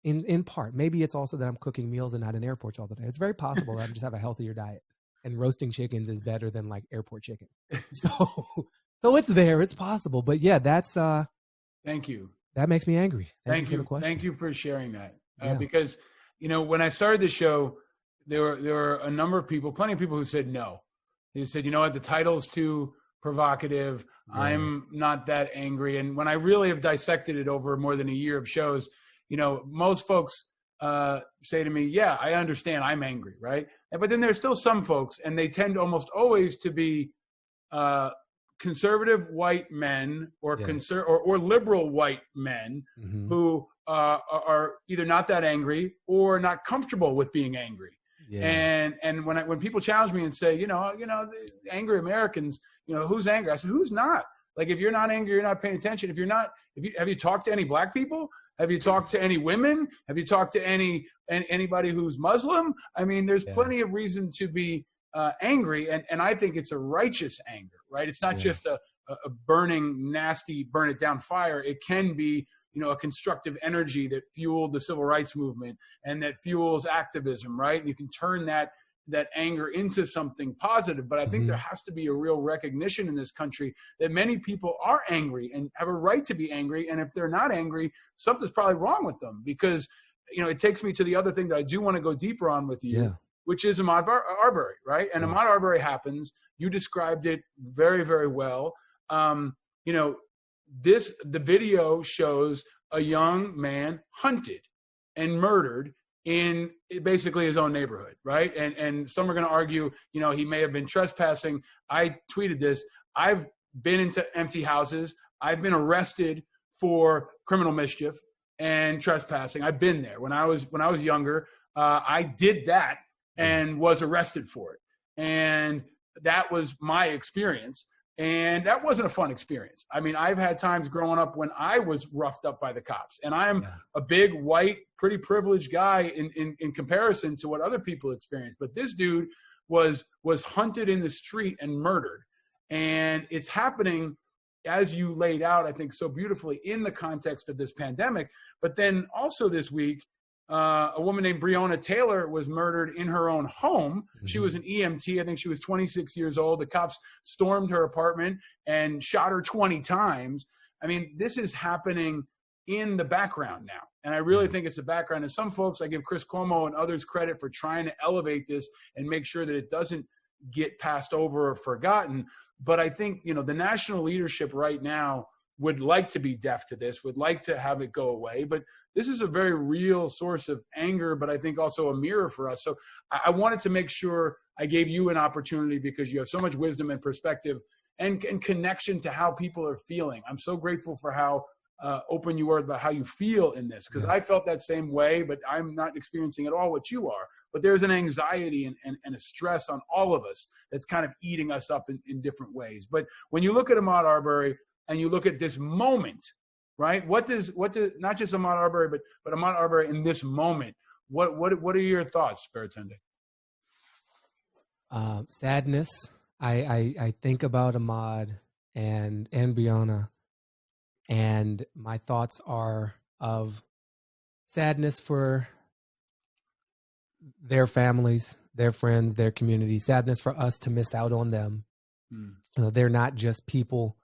In part, maybe it's also that I'm cooking meals and not in airports all the day. It's very possible that I just have a healthier diet, and roasting chickens is better than like airport chicken. So it's there. It's possible. But yeah, that's thank you. That makes me angry. Thank you for the question. Thank you for sharing that. Because when I started the show, there were a number of people, plenty of people who said no. They said, the title's too provocative. I'm not that angry. And when I really have dissected it over more than a year of shows, most folks say to me, yeah, I understand I'm angry, right? But then there's still some folks, and they tend almost always to be conservative white men or or liberal white men who are either not that angry or not comfortable with being angry. Yeah. And when people challenge me and say, the angry Americans, who's angry? I said, who's not? Like, if you're not angry, you're not paying attention. Have you talked to any black people? Have you talked to any women? Have you talked to anybody who's Muslim? I mean, there's plenty of reason to be angry. And I think it's a righteous anger, right? It's not just a burning, nasty, burn it down fire. It can be, a constructive energy that fueled the civil rights movement and that fuels activism, right? And you can turn that anger into something positive. But I think there has to be a real recognition in this country that many people are angry and have a right to be angry. And if they're not angry, something's probably wrong with them, because, it takes me to the other thing that I do want to go deeper on with you, which is Ahmaud Arbery, right? And Ahmaud Arbery happens. You described it very, very well. The video shows a young man hunted and murdered in basically his own neighborhood, right? And some are going to argue, he may have been trespassing. I tweeted this. I've been into empty houses. I've been arrested for criminal mischief and trespassing. I've been there. When I was younger, I did that and was arrested for it. And that was my experience. And that wasn't a fun experience. I mean, I've had times growing up when I was roughed up by the cops, and I'm a big, white, pretty privileged guy in comparison to what other people experience. But this dude was hunted in the street and murdered. And it's happening, as you laid out, I think, so beautifully in the context of this pandemic. But then also this week, a woman named Breonna Taylor was murdered in her own home. She was an EMT. I think she was 26 years old. The cops stormed her apartment and shot her 20 times. I mean, this is happening in the background now. And I really think it's the background. And some folks, I give Chris Cuomo and others credit for trying to elevate this and make sure that it doesn't get passed over or forgotten. But I think, the national leadership right now would like to be deaf to this, would like to have it go away. But this is a very real source of anger, but I think also a mirror for us. So I wanted to make sure I gave you an opportunity, because you have so much wisdom and perspective and connection to how people are feeling. I'm so grateful for how open you are about how you feel in this, because I felt that same way, but I'm not experiencing at all what you are. But there's an anxiety and a stress on all of us that's kind of eating us up in different ways. But when you look at Ahmaud Arbery, and you look at this moment, right? What does not just Ahmaud Arbery, but Ahmaud Arbery in this moment? What are your thoughts, Baratunde? Sadness. I think about Ahmaud and Breonna, and my thoughts are of sadness for their families, their friends, their community. Sadness for us to miss out on them. They're not just people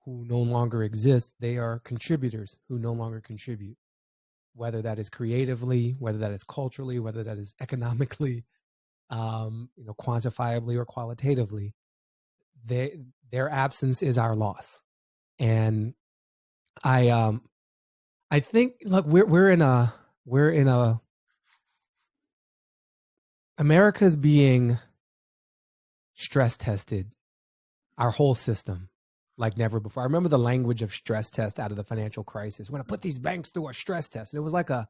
who no longer exist. They are contributors who no longer contribute, whether that is creatively, whether that is culturally, whether that is economically, quantifiably or qualitatively. Their absence is our loss. And I think, look, we're in a America's being stress tested, our whole system, like never before. I remember the language of stress test out of the financial crisis. We're going to put these banks through a stress test. And it was like a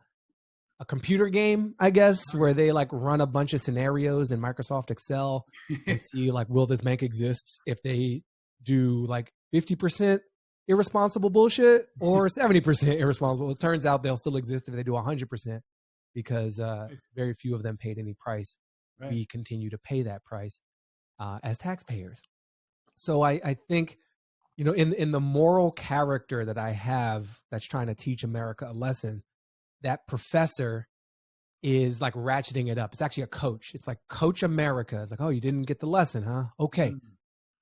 computer game, I guess, where they like run a bunch of scenarios in Microsoft Excel and see like, will this bank exist if they do like 50% irresponsible bullshit or 70% irresponsible? It turns out they'll still exist if they do 100%, because very few of them paid any price. Right. We continue to pay that price as taxpayers. So I think, in the moral character that I have that's trying to teach America a lesson, that professor is like ratcheting it up. It's actually a coach. It's like Coach America. It's like, oh, you didn't get the lesson, huh? Okay.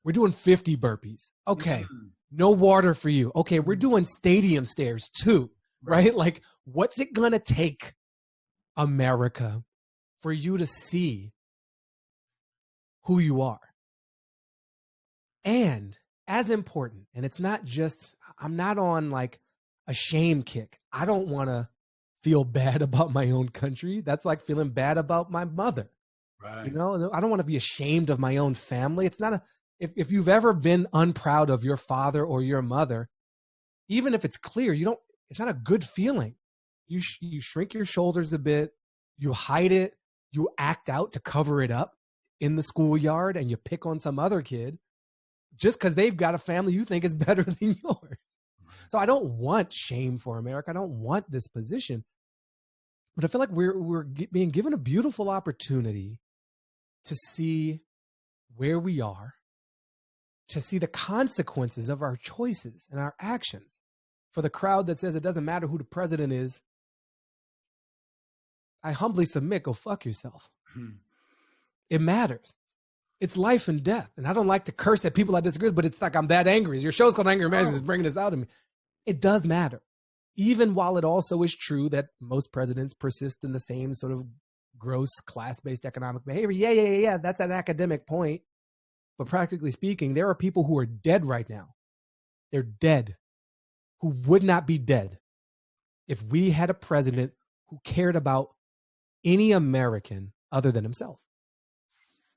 We're doing 50 burpees. Okay. No water for you. Okay. We're doing stadium stairs too, right? Like, what's it going to take, America, for you to see who you are? And as important, and it's not just, I'm not on like a shame kick. I don't want to feel bad about my own country. That's like feeling bad about my mother. Right. I don't want to be ashamed of my own family. It's not if you've ever been unproud of your father or your mother, even if it's clear, it's not a good feeling. You shrink your shoulders a bit, you hide it, you act out to cover it up in the schoolyard, and you pick on some other kid just because they've got a family you think is better than yours. So I don't want shame for America. I don't want this position. But I feel like we're being given a beautiful opportunity to see where we are, to see the consequences of our choices and our actions. For the crowd that says it doesn't matter who the president is, I humbly submit, go fuck yourself. It matters. It's life and death. And I don't like to curse at people I disagree with, but it's like I'm that angry. Your show's called Angry Americans. It's bringing this out of me. It does matter. Even while it also is true that most presidents persist in the same sort of gross class-based economic behavior. Yeah. That's an academic point. But practically speaking, there are people who are dead right now. They're dead, who would not be dead if we had a president who cared about any American other than himself.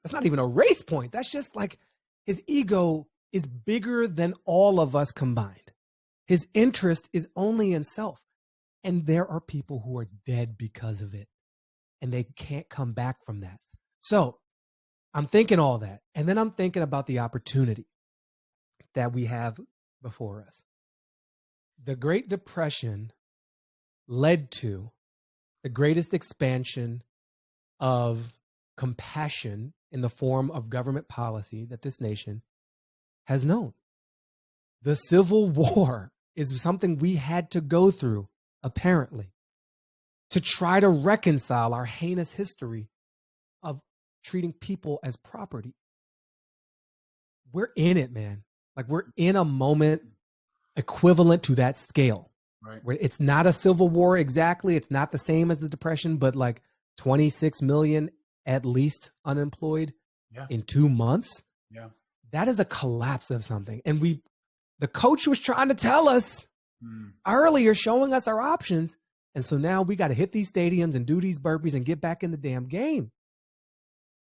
That's not even a race point. That's just like his ego is bigger than all of us combined. His interest is only in self. And there are people who are dead because of it. And they can't come back from that. So I'm thinking all that. And then I'm thinking about the opportunity that we have before us. The Great Depression led to the greatest expansion of compassion in the form of government policy that this nation has known. The Civil War is something we had to go through, apparently, to try to reconcile our heinous history of treating people as property. We're in it, man. Like, we're in a moment equivalent to that scale. Right. Where it's not a civil war exactly. It's not the same as the Depression, but like 26 million at least unemployed in 2 months. Yeah. That is a collapse of something. And the coach was trying to tell us earlier, showing us our options. And so now we got to hit these stadiums and do these burpees and get back in the damn game.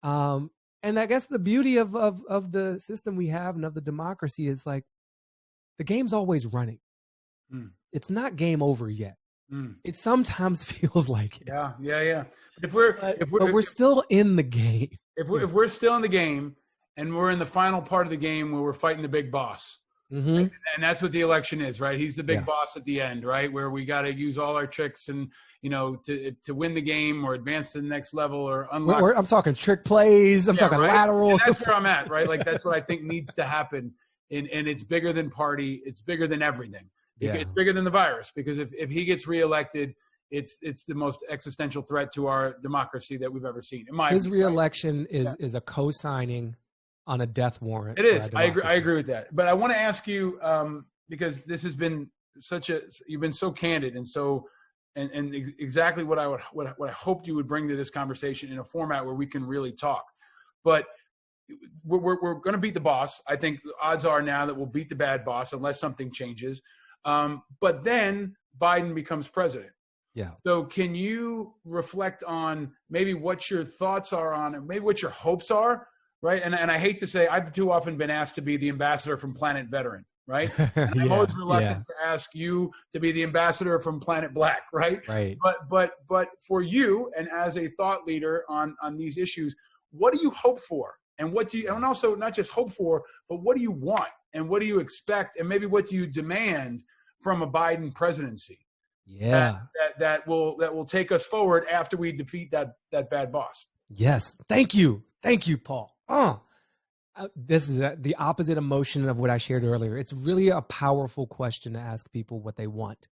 And I guess the beauty of the system we have and of the democracy is like the game's always running. It's not game over yet. It sometimes feels like it. Yeah. But we're still in the game. If we're still in the game and we're in the final part of the game where we're fighting the big boss, and that's what the election is, right? He's the big boss at the end, right? Where we got to use all our tricks and to win the game or advance to the next level or unlock. I'm talking trick plays. I'm talking laterals. And that's where I'm at, right? Like that's what I think needs to happen. And it's bigger than party. It's bigger than everything. It's bigger than the virus, because if he gets reelected, it's the most existential threat to our democracy that we've ever seen. His reelection is a co-signing on a death warrant. It is. I agree with that. But I want to ask you, because this has been you've been so candid and so and exactly what I hoped you would bring to this conversation in a format where we can really talk. But we're going to beat the boss. I think the odds are now that we'll beat the bad boss unless something changes. But then Biden becomes president. Yeah. So can you reflect on maybe what your thoughts are on it, maybe what your hopes are, right? And I hate to say, I've too often been asked to be the ambassador from Planet Veteran, right? I'm always reluctant to ask you to be the ambassador from Planet Black, right? Right. But for you, and as a thought leader on these issues, what do you hope for? And what do you, and also not just hope for, but what do you want? And what do you expect? And maybe what do you demand from a Biden presidency? Yeah. That will take us forward after we defeat that bad boss. Yes. Thank you, Paul. This is the opposite emotion of what I shared earlier. It's really a powerful question to ask people what they want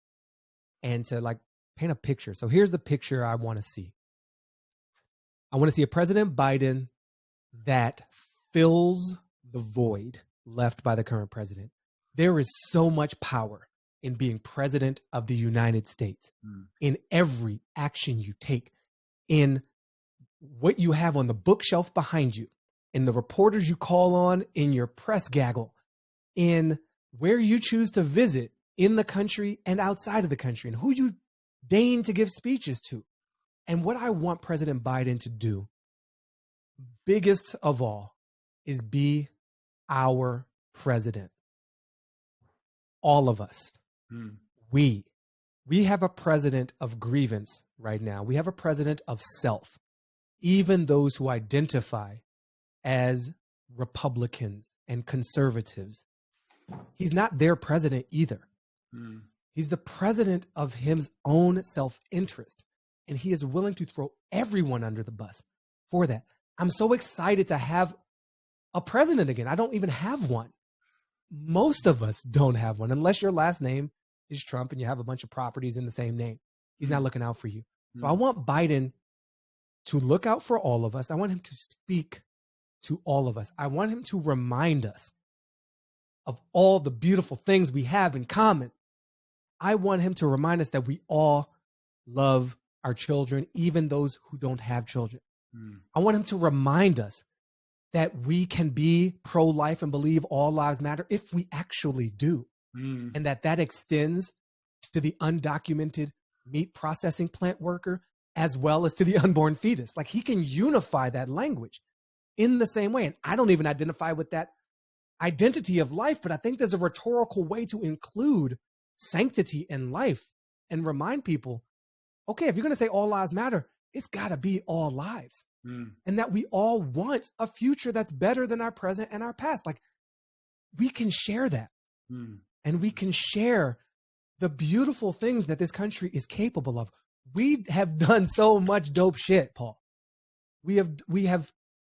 and to like paint a picture. So here's the picture I want to see. I want to see a President Biden that fills the void left by the current president. There is so much power in being president of the United States, in every action you take, in what you have on the bookshelf behind you, in the reporters you call on, in your press gaggle, in where you choose to visit in the country and outside of the country, and who you deign to give speeches to. And what I want President Biden to do, biggest of all, is be our president. All of us. Mm. We have a president of grievance right now. We have a president of self. Even those who identify as Republicans and conservatives, he's not their president either. Mm. He's the president of his own self-interest, and he is willing to throw everyone under the bus for that. I'm so excited to have a president again. I don't even have one. Most of us don't have one, unless your last name is Trump and you have a bunch of properties in the same name. He's not looking out for you. So I want Biden to look out for all of us. I want him to speak to all of us. I want him to remind us of all the beautiful things we have in common. I want him to remind us that we all love our children, even those who don't have children. I want him to remind us that we can be pro-life and believe all lives matter if we actually do. And that extends to the undocumented meat processing plant worker as well as to the unborn fetus. Like, he can unify that language in the same way. And I don't even identify with that identity of life, but I think there's a rhetorical way to include sanctity in life and remind people, okay, if you're going to say all lives matter, it's got to be all lives. And that we all want a future that's better than our present and our past. Like, we can share that. And we can share the beautiful things that this country is capable of. We have done so much dope shit, Paul. We have,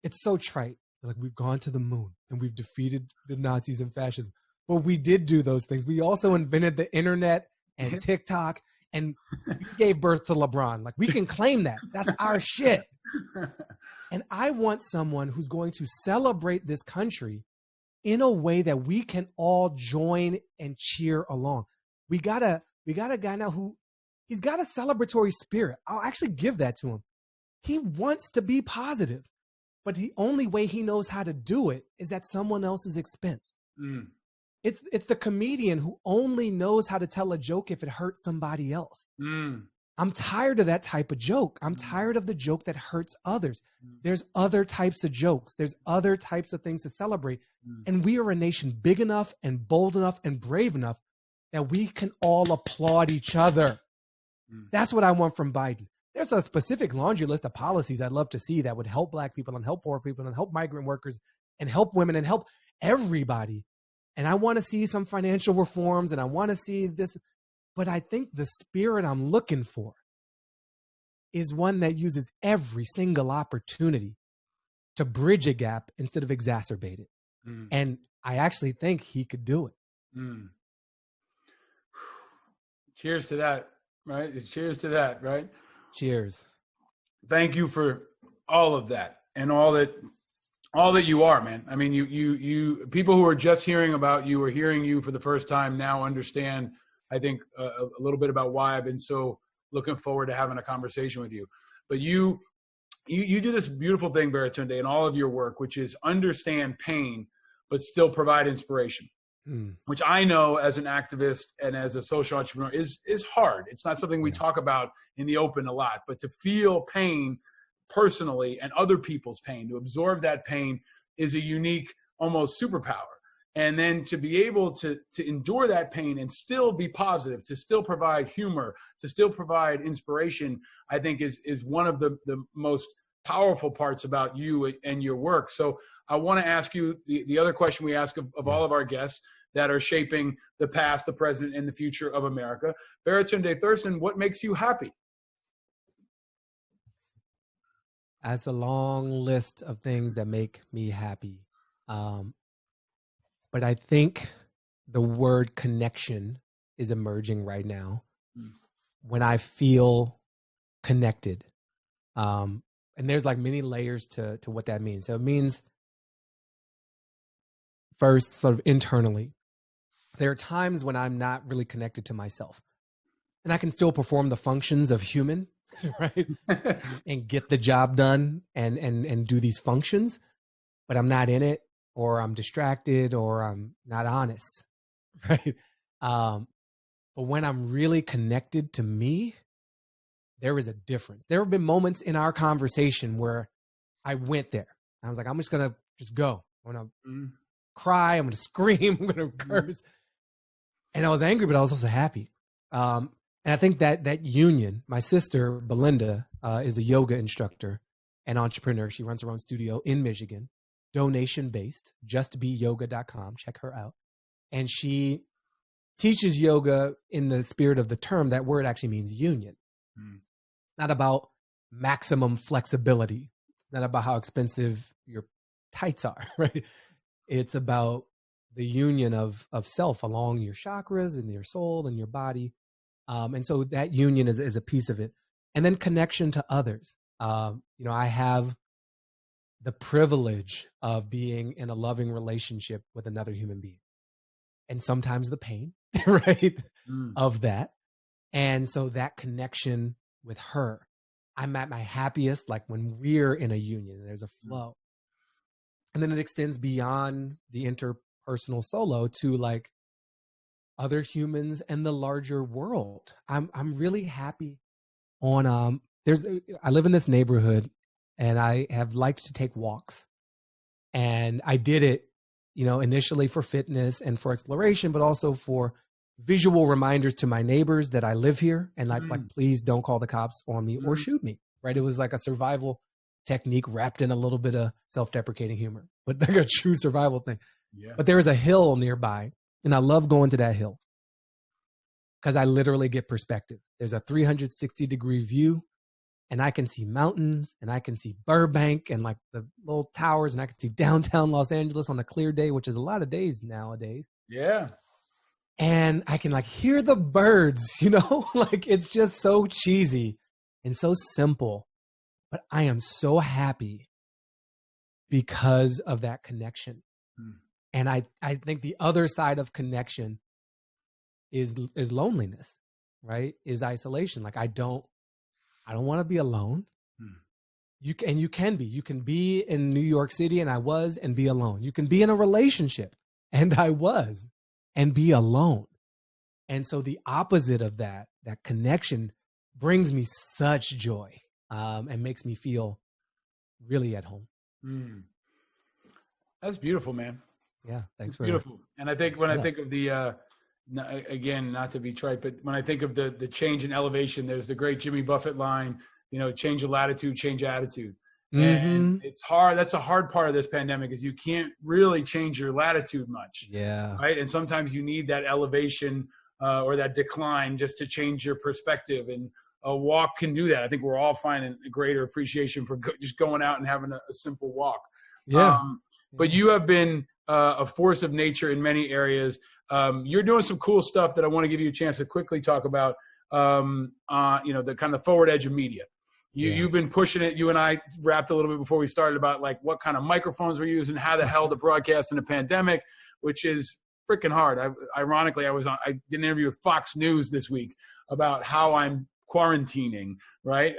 it's so trite. Like, we've gone to the moon and we've defeated the Nazis and fascism. But we did do those things. We also invented the internet and TikTok, and we gave birth to LeBron. Like, we can claim that. That's our shit. And I want someone who's going to celebrate this country in a way that we can all join and cheer along. We got a guy now who, he's got a celebratory spirit. I'll actually give that to him. He wants to be positive, but the only way he knows how to do it is at someone else's expense. It's the comedian who only knows how to tell a joke if it hurts somebody else. I'm tired of that type of joke. I'm tired of the joke that hurts others. There's other types of jokes. There's other types of things to celebrate. And we are a nation big enough and bold enough and brave enough that we can all applaud each other. That's what I want from Biden. There's a specific laundry list of policies I'd love to see that would help Black people and help poor people and help migrant workers and help women and help everybody. And I want to see some financial reforms, and I want to see this. But I think the spirit I'm looking for is one that uses every single opportunity to bridge a gap instead of exacerbate it. And I actually think he could do it. Cheers to that, right? Cheers to that, right? Cheers. Thank you for all of that and all that you are, man. I mean, you people who are just hearing about you or hearing you for the first time now understand, I think, a little bit about why I've been so looking forward to having a conversation with you. But you do this beautiful thing, Baratunde, in all of your work, which is understand pain, but still provide inspiration, which I know as an activist and as a social entrepreneur is hard. It's not something we talk about in the open a lot, but to feel pain personally and other people's pain, to absorb that pain, is a unique, almost superpower. And then to be able to endure that pain and still be positive, to still provide humor, to still provide inspiration, I think is one of the most powerful parts about you and your work. So I want to ask you the other question we ask of all of our guests that are shaping the past, the present, and the future of America. Baratunde Thurston, what makes you happy? That's a long list of things that make me happy. But I think the word connection is emerging right now. When I feel connected. And there's like many layers to what that means. So it means, first, sort of internally, there are times when I'm not really connected to myself. And I can still perform the functions of human, right? And get the job done and do these functions, but I'm not in it, or I'm distracted, or I'm not honest, right? But when I'm really connected to me, there is a difference. There have been moments in our conversation where I went there. I was like, I'm just going to just go. I'm going to cry. I'm going to scream. I'm going to curse. And I was angry, but I was also happy. And I think that union, my sister, Belinda, is a yoga instructor and entrepreneur. She runs her own studio in Michigan, donation-based, justbeyoga.com. Check her out. And she teaches yoga in the spirit of the term. That word actually means union. It's not about maximum flexibility. It's not about how expensive your tights are, right? It's about the union of self along your chakras and your soul and your body. And so that union is a piece of it. And then connection to others. I have the privilege of being in a loving relationship with another human being. And sometimes the pain, right, of that. And so that connection with her, I'm at my happiest, like when we're in a union, there's a flow. And then it extends beyond the interpersonal solo to like other humans and the larger world. I'm really happy on, I live in this neighborhood and I have liked to take walks, and I did it, initially for fitness and for exploration, but also for visual reminders to my neighbors that I live here and like please don't call the cops on me or shoot me, right? It was like a survival technique wrapped in a little bit of self-deprecating humor, but like a true survival thing. Yeah. But there is a hill nearby, and I love going to that hill because I literally get perspective. There's a 360-degree view, and I can see mountains, and I can see Burbank and like the little towers, and I can see downtown Los Angeles on a clear day, which is a lot of days nowadays. Yeah. And I can like hear the birds, like it's just so cheesy and so simple, but I am so happy because of that connection. And I think the other side of connection is loneliness, right? Is isolation. Like I don't want to be alone. You can be in New York City, and I was, and be alone. You can be in a relationship, and I was, and be alone. And so the opposite of that connection brings me such joy, and makes me feel really at home. That's beautiful, man. Yeah. Thanks for beautiful. And I think when I think of the, again, not to be trite, but when I think of the change in elevation, there's the great Jimmy Buffett line, change of latitude, change attitude. And it's hard. That's a hard part of this pandemic is you can't really change your latitude much. Yeah. Right. And sometimes you need that elevation or that decline just to change your perspective. And a walk can do that. I think we're all finding a greater appreciation for just going out and having a simple walk. Yeah. But you have been a force of nature in many areas. You're doing some cool stuff that I want to give you a chance to quickly talk about, the kind of forward edge of media. You've been pushing it. You and I rapped a little bit before we started about like what kind of microphones we're using, how the hell to broadcast in a pandemic, which is freaking hard. Ironically, I did an interview with Fox News this week about how I'm quarantining, right?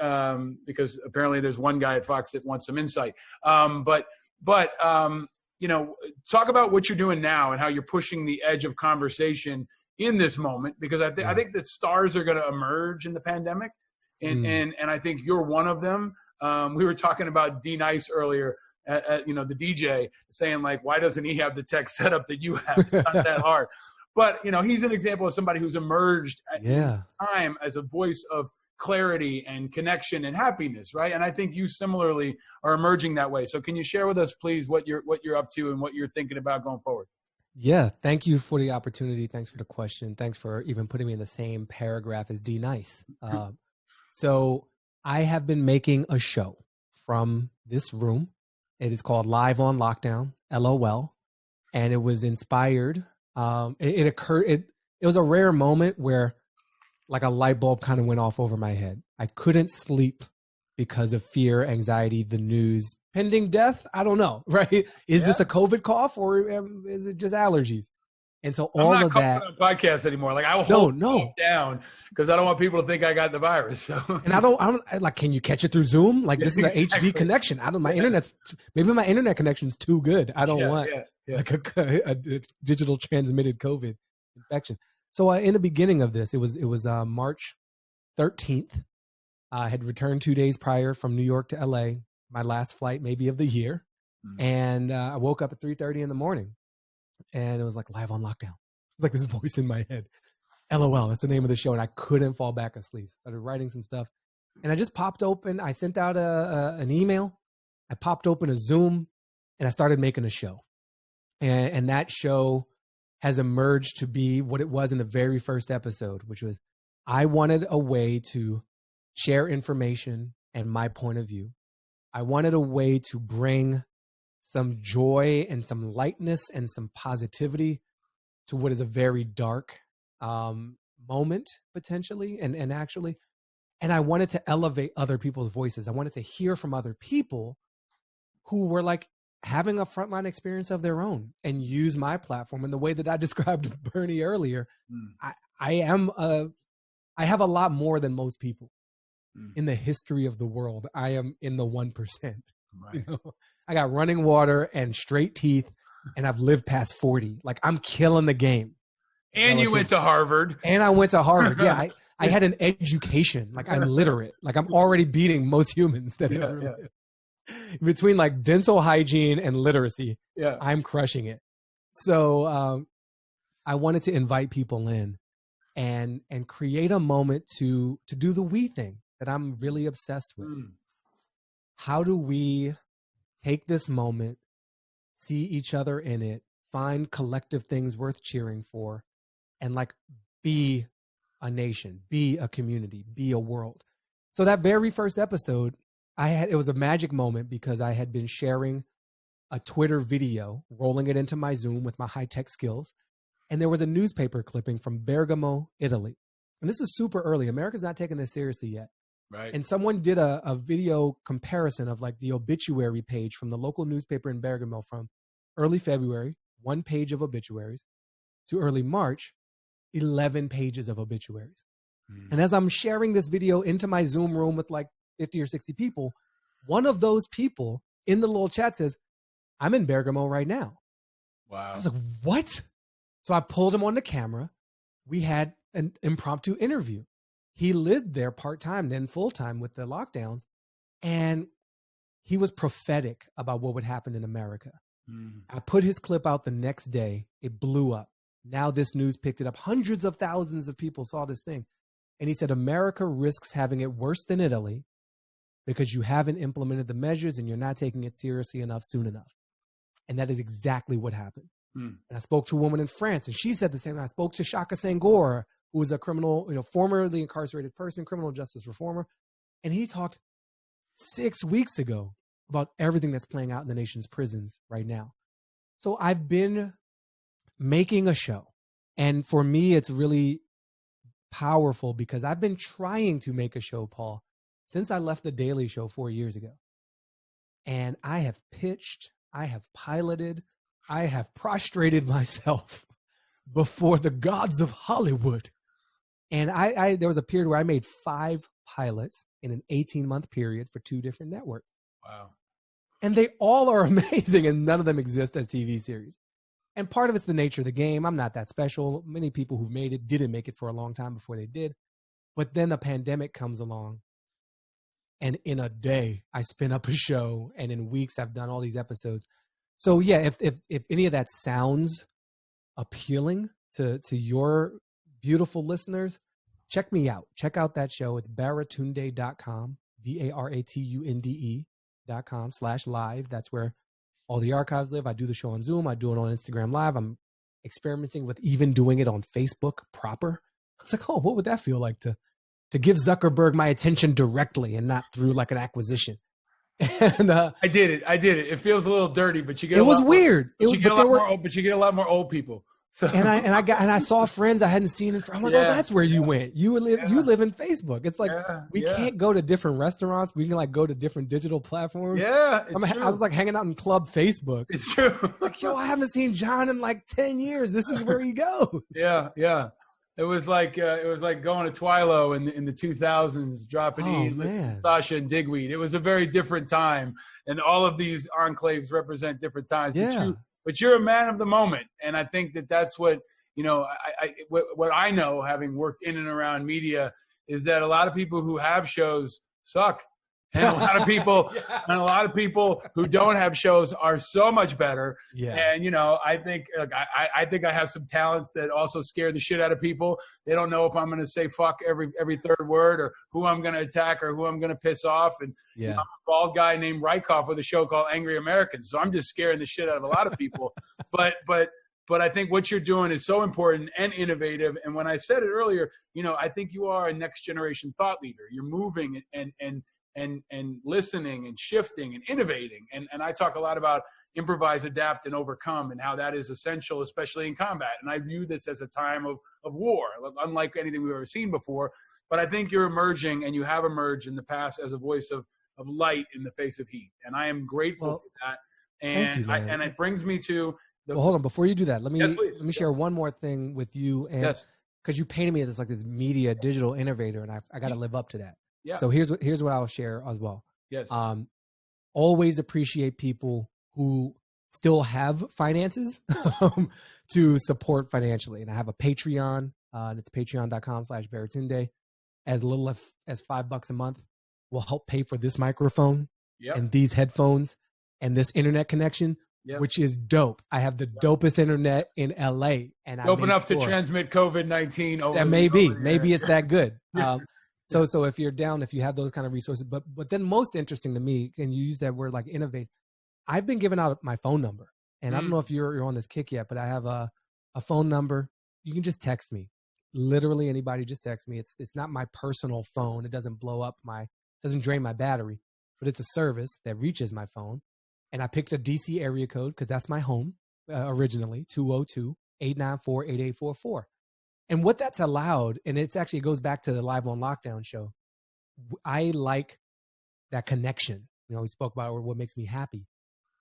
Because apparently there's one guy at Fox that wants some insight. But talk about what you're doing now and how you're pushing the edge of conversation in this moment, because I think that stars are going to emerge in the pandemic. And I think you're one of them. We were talking about D Nice earlier, the DJ, saying like, why doesn't he have the tech setup that you have? It's not that hard. But, he's an example of somebody who's emerged in time as a voice of clarity and connection and happiness, right? And I think you similarly are emerging that way. So can you share with us, please, what you're up to and what you're thinking about going forward? Yeah, thank you for the opportunity. Thanks for the question. Thanks for even putting me in the same paragraph as D Nice. So I have been making a show from this room. It is called Live on Lockdown, LOL. And it was inspired. It was a rare moment where like a light bulb kind of went off over my head. I couldn't sleep because of fear, anxiety, the news, pending death. I don't know, right? Is this a COVID cough or is it just allergies? And so all of that. I'm not on podcasts anymore. Like I will hold down because I don't want people to think I got the virus. So. And I don't like, can you catch it through Zoom? Like this is an HD connection. Maybe my internet connection's too good. I don't want like a digital transmitted COVID infection. So in the beginning of this, it was March 13th. I had returned 2 days prior from New York to LA, my last flight maybe of the year. And I woke up at 3:30 in the morning And it was like Live on Lockdown. Like this voice in my head. LOL, that's the name of the show. And I couldn't fall back asleep. I started writing some stuff. And I just popped open. I sent out an email. I popped open a Zoom. And I started making a show. And that show has emerged to be what it was in the very first episode, which was I wanted a way to share information and my point of view. I wanted a way to bring some joy and some lightness and some positivity to what is a very dark moment, potentially, and actually. And I wanted to elevate other people's voices. I wanted to hear from other people who were like having a frontline experience of their own and use my platform in the way that I described Bernie earlier. I have a lot more than most people in the history of the world. I am in the 1%. Right. You know, I got running water and straight teeth, and I've lived past 40. Like, I'm killing the game. And you went to Harvard. And I went to Harvard. Yeah, I had an education. Like, I'm literate. Like, I'm already beating most humans that ever lived. Between like dental hygiene and literacy, I'm crushing it. So I wanted to invite people in and create a moment to do the we thing that I'm really obsessed with. How do we take this moment, see each other in it, find collective things worth cheering for, and like be a nation, be a community, be a world. So that very first episode, it was a magic moment because I had been sharing a Twitter video, rolling it into my Zoom with my high-tech skills. And there was a newspaper clipping from Bergamo, Italy. And this is super early. America's not taking this seriously yet. Right. And someone did a video comparison of like the obituary page from the local newspaper in Bergamo from early February, 1 page of obituaries, to early March, 11 pages of obituaries. And as I'm sharing this video into my Zoom room with like 50 or 60 people, one of those people in the little chat says, I'm in Bergamo right now. Wow. I was like, what? So I pulled him on the camera. We had an impromptu interview. He lived there part-time, then full-time with the lockdowns. And he was prophetic about what would happen in America. I put his clip out the next day. It blew up. Now this news picked it up. Hundreds of thousands of people saw this thing. And he said, America risks having it worse than Italy because you haven't implemented the measures and you're not taking it seriously enough soon enough. And that is exactly what happened. And I spoke to a woman in France, and she said the same. I spoke to Shaka Senghor, who was a criminal, formerly incarcerated person, criminal justice reformer. And he talked 6 weeks ago about everything that's playing out in the nation's prisons right now. So I've been making a show. And for me, it's really powerful because I've been trying to make a show, Paul, since I left The Daily Show 4 years ago. And I have pitched, I have piloted, I have prostrated myself before the gods of Hollywood. And there was a period where I made 5 pilots in an 18-month period for 2 different networks. Wow. And they all are amazing, and none of them exist as TV series. And part of it's the nature of the game. I'm not that special. Many people who've made it didn't make it for a long time before they did. But then the pandemic comes along. And in a day, I spin up a show. And in weeks, I've done all these episodes. So yeah, if any of that sounds appealing to your beautiful listeners, check me out. Check out that show. It's baratunde.com, baratunde.com/live. That's where all the archives live. I do the show on Zoom. I do it on Instagram Live. I'm experimenting with even doing it on Facebook proper. I was like, oh, what would that feel like to give Zuckerberg my attention directly and not through like an acquisition? And I did it. It feels a little dirty, but you get. It was weird. But you get a lot more old people. So. And I saw friends I hadn't seen. I'm like, oh, that's where you went. You live in Facebook. It's like we can't go to different restaurants. We can like go to different digital platforms. Yeah, I was like hanging out in Club Facebook. It's true. Like, yo, I haven't seen John in like 10 years. This is where you go. Yeah. It was like going to Twilo in the 2000s, dropping in with Sasha and Digweed. It was a very different time, and all of these enclaves represent different times. Yeah. But you're a man of the moment, and I think that's what what I know, having worked in and around media, is that a lot of people who have shows suck. And a lot of people, and a lot of people who don't have shows are so much better. Yeah. And, you know, I think I have some talents that also scare the shit out of people. They don't know if I'm going to say fuck every third word, or who I'm going to attack, or who I'm going to piss off. And you know, I'm a bald guy named Rykoff with a show called Angry Americans. So I'm just scaring the shit out of a lot of people. But I think what you're doing is so important and innovative. And when I said it earlier, you know, I think you are a next generation thought leader. You're moving and listening and shifting and innovating. And I talk a lot about improvise, adapt, and overcome, and how that is essential, especially in combat. And I view this as a time of war, unlike anything we've ever seen before. But I think you're emerging, and you have emerged in the past as a voice of light in the face of heat. And I am grateful for that. And and it brings me to well, hold on. Before you do that, let me share one more thing with you. And because you painted me as like this media digital innovator, and I got to live up to that. Yeah. So here's what I'll share as well. Yes. Always appreciate people who still have finances to support financially. And I have a Patreon. It's patreon.com/Baratunde. As little as $5 a month will help pay for this microphone and these headphones and this internet connection, which is dope. I have the dopest internet in LA, and dope enough to transmit COVID-19. That maybe it's that good. So if you're down, if you have those kind of resources, but then most interesting to me, and you use that word like innovate, I've been giving out my phone number, and I don't know if you're on this kick yet, but I have a phone number. You can just text me. Literally anybody, just text me. It's not my personal phone. It doesn't blow up doesn't drain my battery, but it's a service that reaches my phone. And I picked a DC area code because that's my home originally, 202-894-8844. And what that's allowed, and it goes back to the Live on Lockdown show. I like that connection. You know, we spoke about what makes me happy.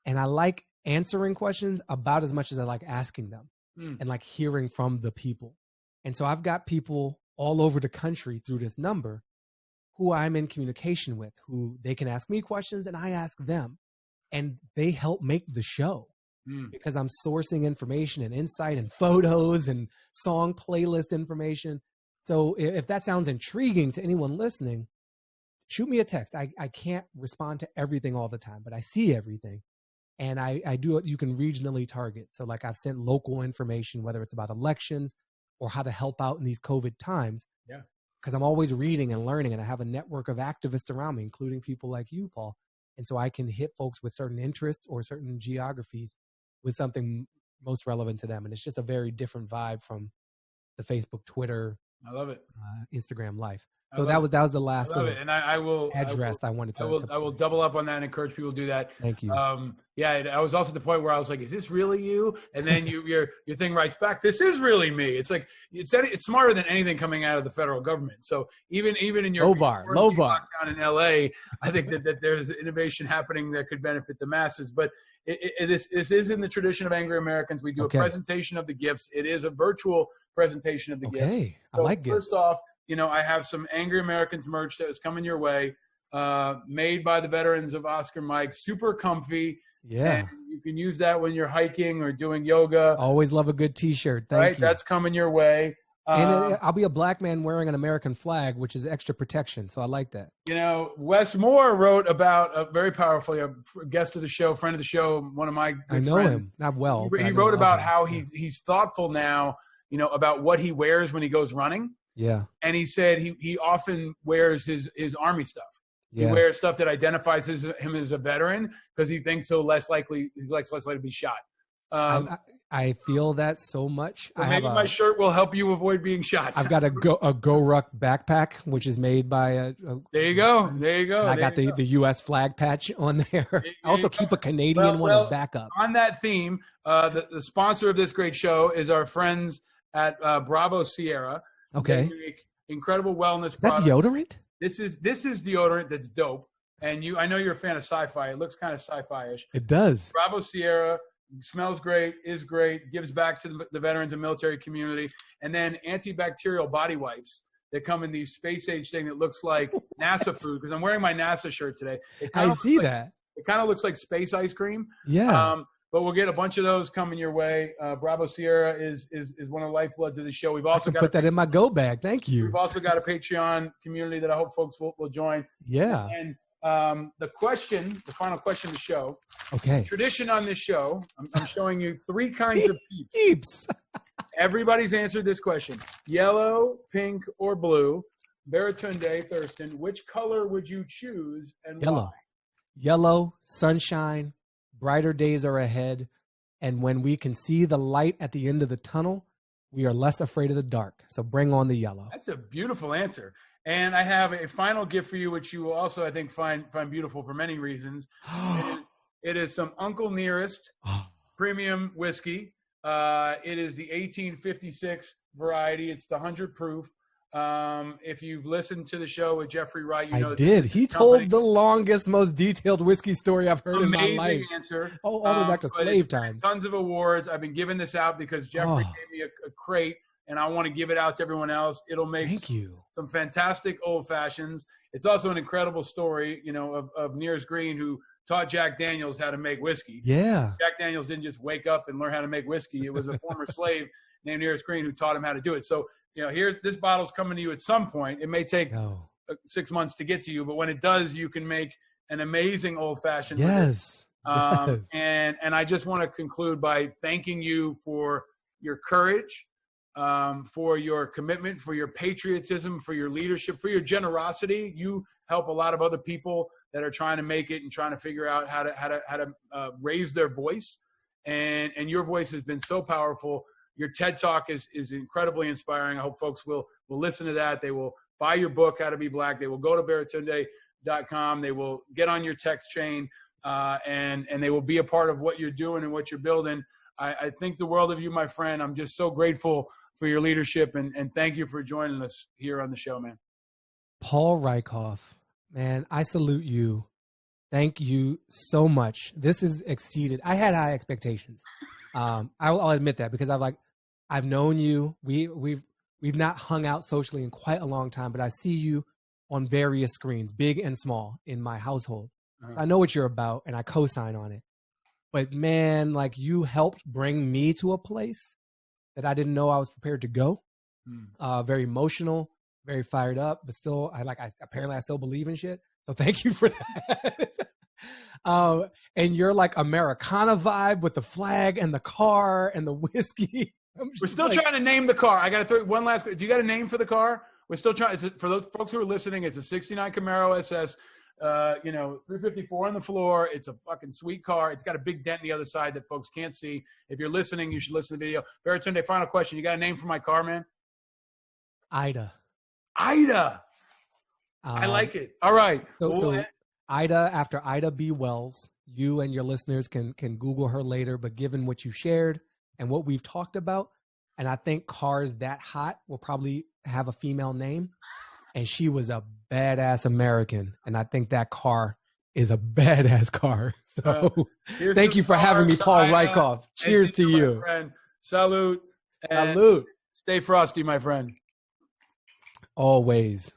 And I like answering questions about as much as I like asking them and like hearing from the people. And so I've got people all over the country through this number who I'm in communication with, who they can ask me questions and I ask them. And they help make the show because I'm sourcing information and insight and photos and song playlist information. So if that sounds intriguing to anyone listening, shoot me a text. I can't respond to everything all the time, but I see everything. And I do what you can regionally target. So like I've sent local information, whether it's about elections or how to help out in these COVID times. Yeah. Because I'm always reading and learning, and I have a network of activists around me, including people like you, Paul. And so I can hit folks with certain interests or certain geographies with something most relevant to them. And it's just a very different vibe from the Facebook, Twitter, I love it, Instagram life. So that was the last sort of I will double up on that and encourage people to do that. Thank you. I was also at the point where I was like, is this really you? And then your thing writes back, this is really me. It's like, it's smarter than anything coming out of the federal government. So even in your low bar lockdown in LA, I think that there's innovation happening that could benefit the masses. But this is in the tradition of Angry Americans. We do a presentation of the gifts. It is a virtual presentation of the gifts. Okay, I like gifts. First off, you know, I have some Angry Americans merch that is coming your way, made by the veterans of Oscar Mike. Super comfy. Yeah. And you can use that when you're hiking or doing yoga. Always love a good T-shirt. Thank you. That's coming your way. And I'll be a black man wearing an American flag, which is extra protection. So I like that. You know, Wes Moore wrote about very powerfully, a guest of the show, friend of the show, one of my good friends. I know him. Not well. He wrote about how he's thoughtful now, you know, about what he wears when he goes running. Yeah. And he said he often wears his army stuff. Yeah. He wears stuff that identifies him as a veteran because he thinks he's less likely to be shot. I feel that so much. So maybe my shirt will help you avoid being shot. I've got a Go Ruck backpack, which is made by There you go. I got the U.S. flag patch on there. I also keep a Canadian one as backup. On that theme, the sponsor of this great show is our friends at Bravo Sierra. Okay. They make incredible wellness products. That deodorant? This is deodorant that's dope. And I know you're a fan of sci-fi. It looks kind of sci-fi-ish. It does. Bravo Sierra smells great, is great, gives back to the veterans and military community. And then antibacterial body wipes that come in these space age thing that looks like NASA food. Because I'm wearing my NASA shirt today. I see that. It kind of looks like space ice cream. Yeah. But we'll get a bunch of those coming your way. Bravo Sierra is one of the lifebloods of the show. We've also put that in my go bag. Thank you. We've also got a Patreon community that I hope folks will join. Yeah. And The final question of the show. Okay. Tradition on this show, I'm showing you 3 kinds of peeps. Peeps. Everybody's answered this question. Yellow, pink, or blue. Baratunde, Thurston, which color would you choose and Yellow. why? Yellow, sunshine, brighter days are ahead. And when we can see the light at the end of the tunnel, we are less afraid of the dark. So bring on the yellow. That's a beautiful answer. And I have a final gift for you, which you will also, I think, find beautiful for many reasons. It is some Uncle Nearest premium whiskey. It is the 1856 variety. It's the 100 proof. If you've listened to the show with Jeffrey Wright, you know I did. He told the longest, most detailed whiskey story I've heard in my life. Amazing answer. All the way back to slave times. Tons of awards. I've been giving this out because Jeffrey gave me a crate, and I want to give it out to everyone else. It'll make some fantastic old fashions. It's also an incredible story, you know, of Nearest Green, who taught Jack Daniels how to make whiskey. Yeah. Jack Daniels didn't just wake up and learn how to make whiskey. It was a former slave named Nearest Green who taught him how to do it. So, you know, this bottle's coming to you at some point. It may take 6 months to get to you, but when it does, you can make an amazing old fashioned. Yes. And I just want to conclude by thanking you for your courage, for your commitment, for your patriotism, for your leadership, for your generosity. You help a lot of other people that are trying to make it and trying to figure out how to raise their voice. And your voice has been so powerful. Your TED Talk is incredibly inspiring. I hope folks will listen to that. They will buy your book, How to Be Black. They will go to Baratunde.com. They will get on your text chain, and they will be a part of what you're doing and what you're building. I think the world of you, my friend. I'm just so grateful for your leadership, and thank you for joining us here on the show, man. Paul Rieckhoff, man, I salute you. Thank you so much. This has exceeded. I had high expectations. I'll admit that because I've known you. We've not hung out socially in quite a long time, but I see you on various screens, big and small, in my household. So I know what you're about, and I co-sign on it. But man, like, you helped bring me to a place that I didn't know I was prepared to go. Very emotional, very fired up, but still, apparently I still believe in shit. So thank you for that. And you're like Americana vibe with the flag and the car and the whiskey. We're still trying to name the car. I got to throw one last. Do you got a name for the car? We're still trying. For those folks who are listening, it's a '69 Camaro SS. 354 on the floor. It's a fucking sweet car. It's got a big dent on the other side that folks can't see. If you're listening, you should listen to the video. Baratunde, final question. You got a name for my car, man? Ida. I like it. All right. So Ida, after Ida B. Wells, you and your listeners can Google her later, but given what you shared and what we've talked about, and I think cars that hot will probably have a female name, and she was a badass American, and I think that car is a badass car. So thank you for having me, Paul Rieckhoff. Cheers to you. Friend. Salute. Salute. Stay frosty, my friend. Always.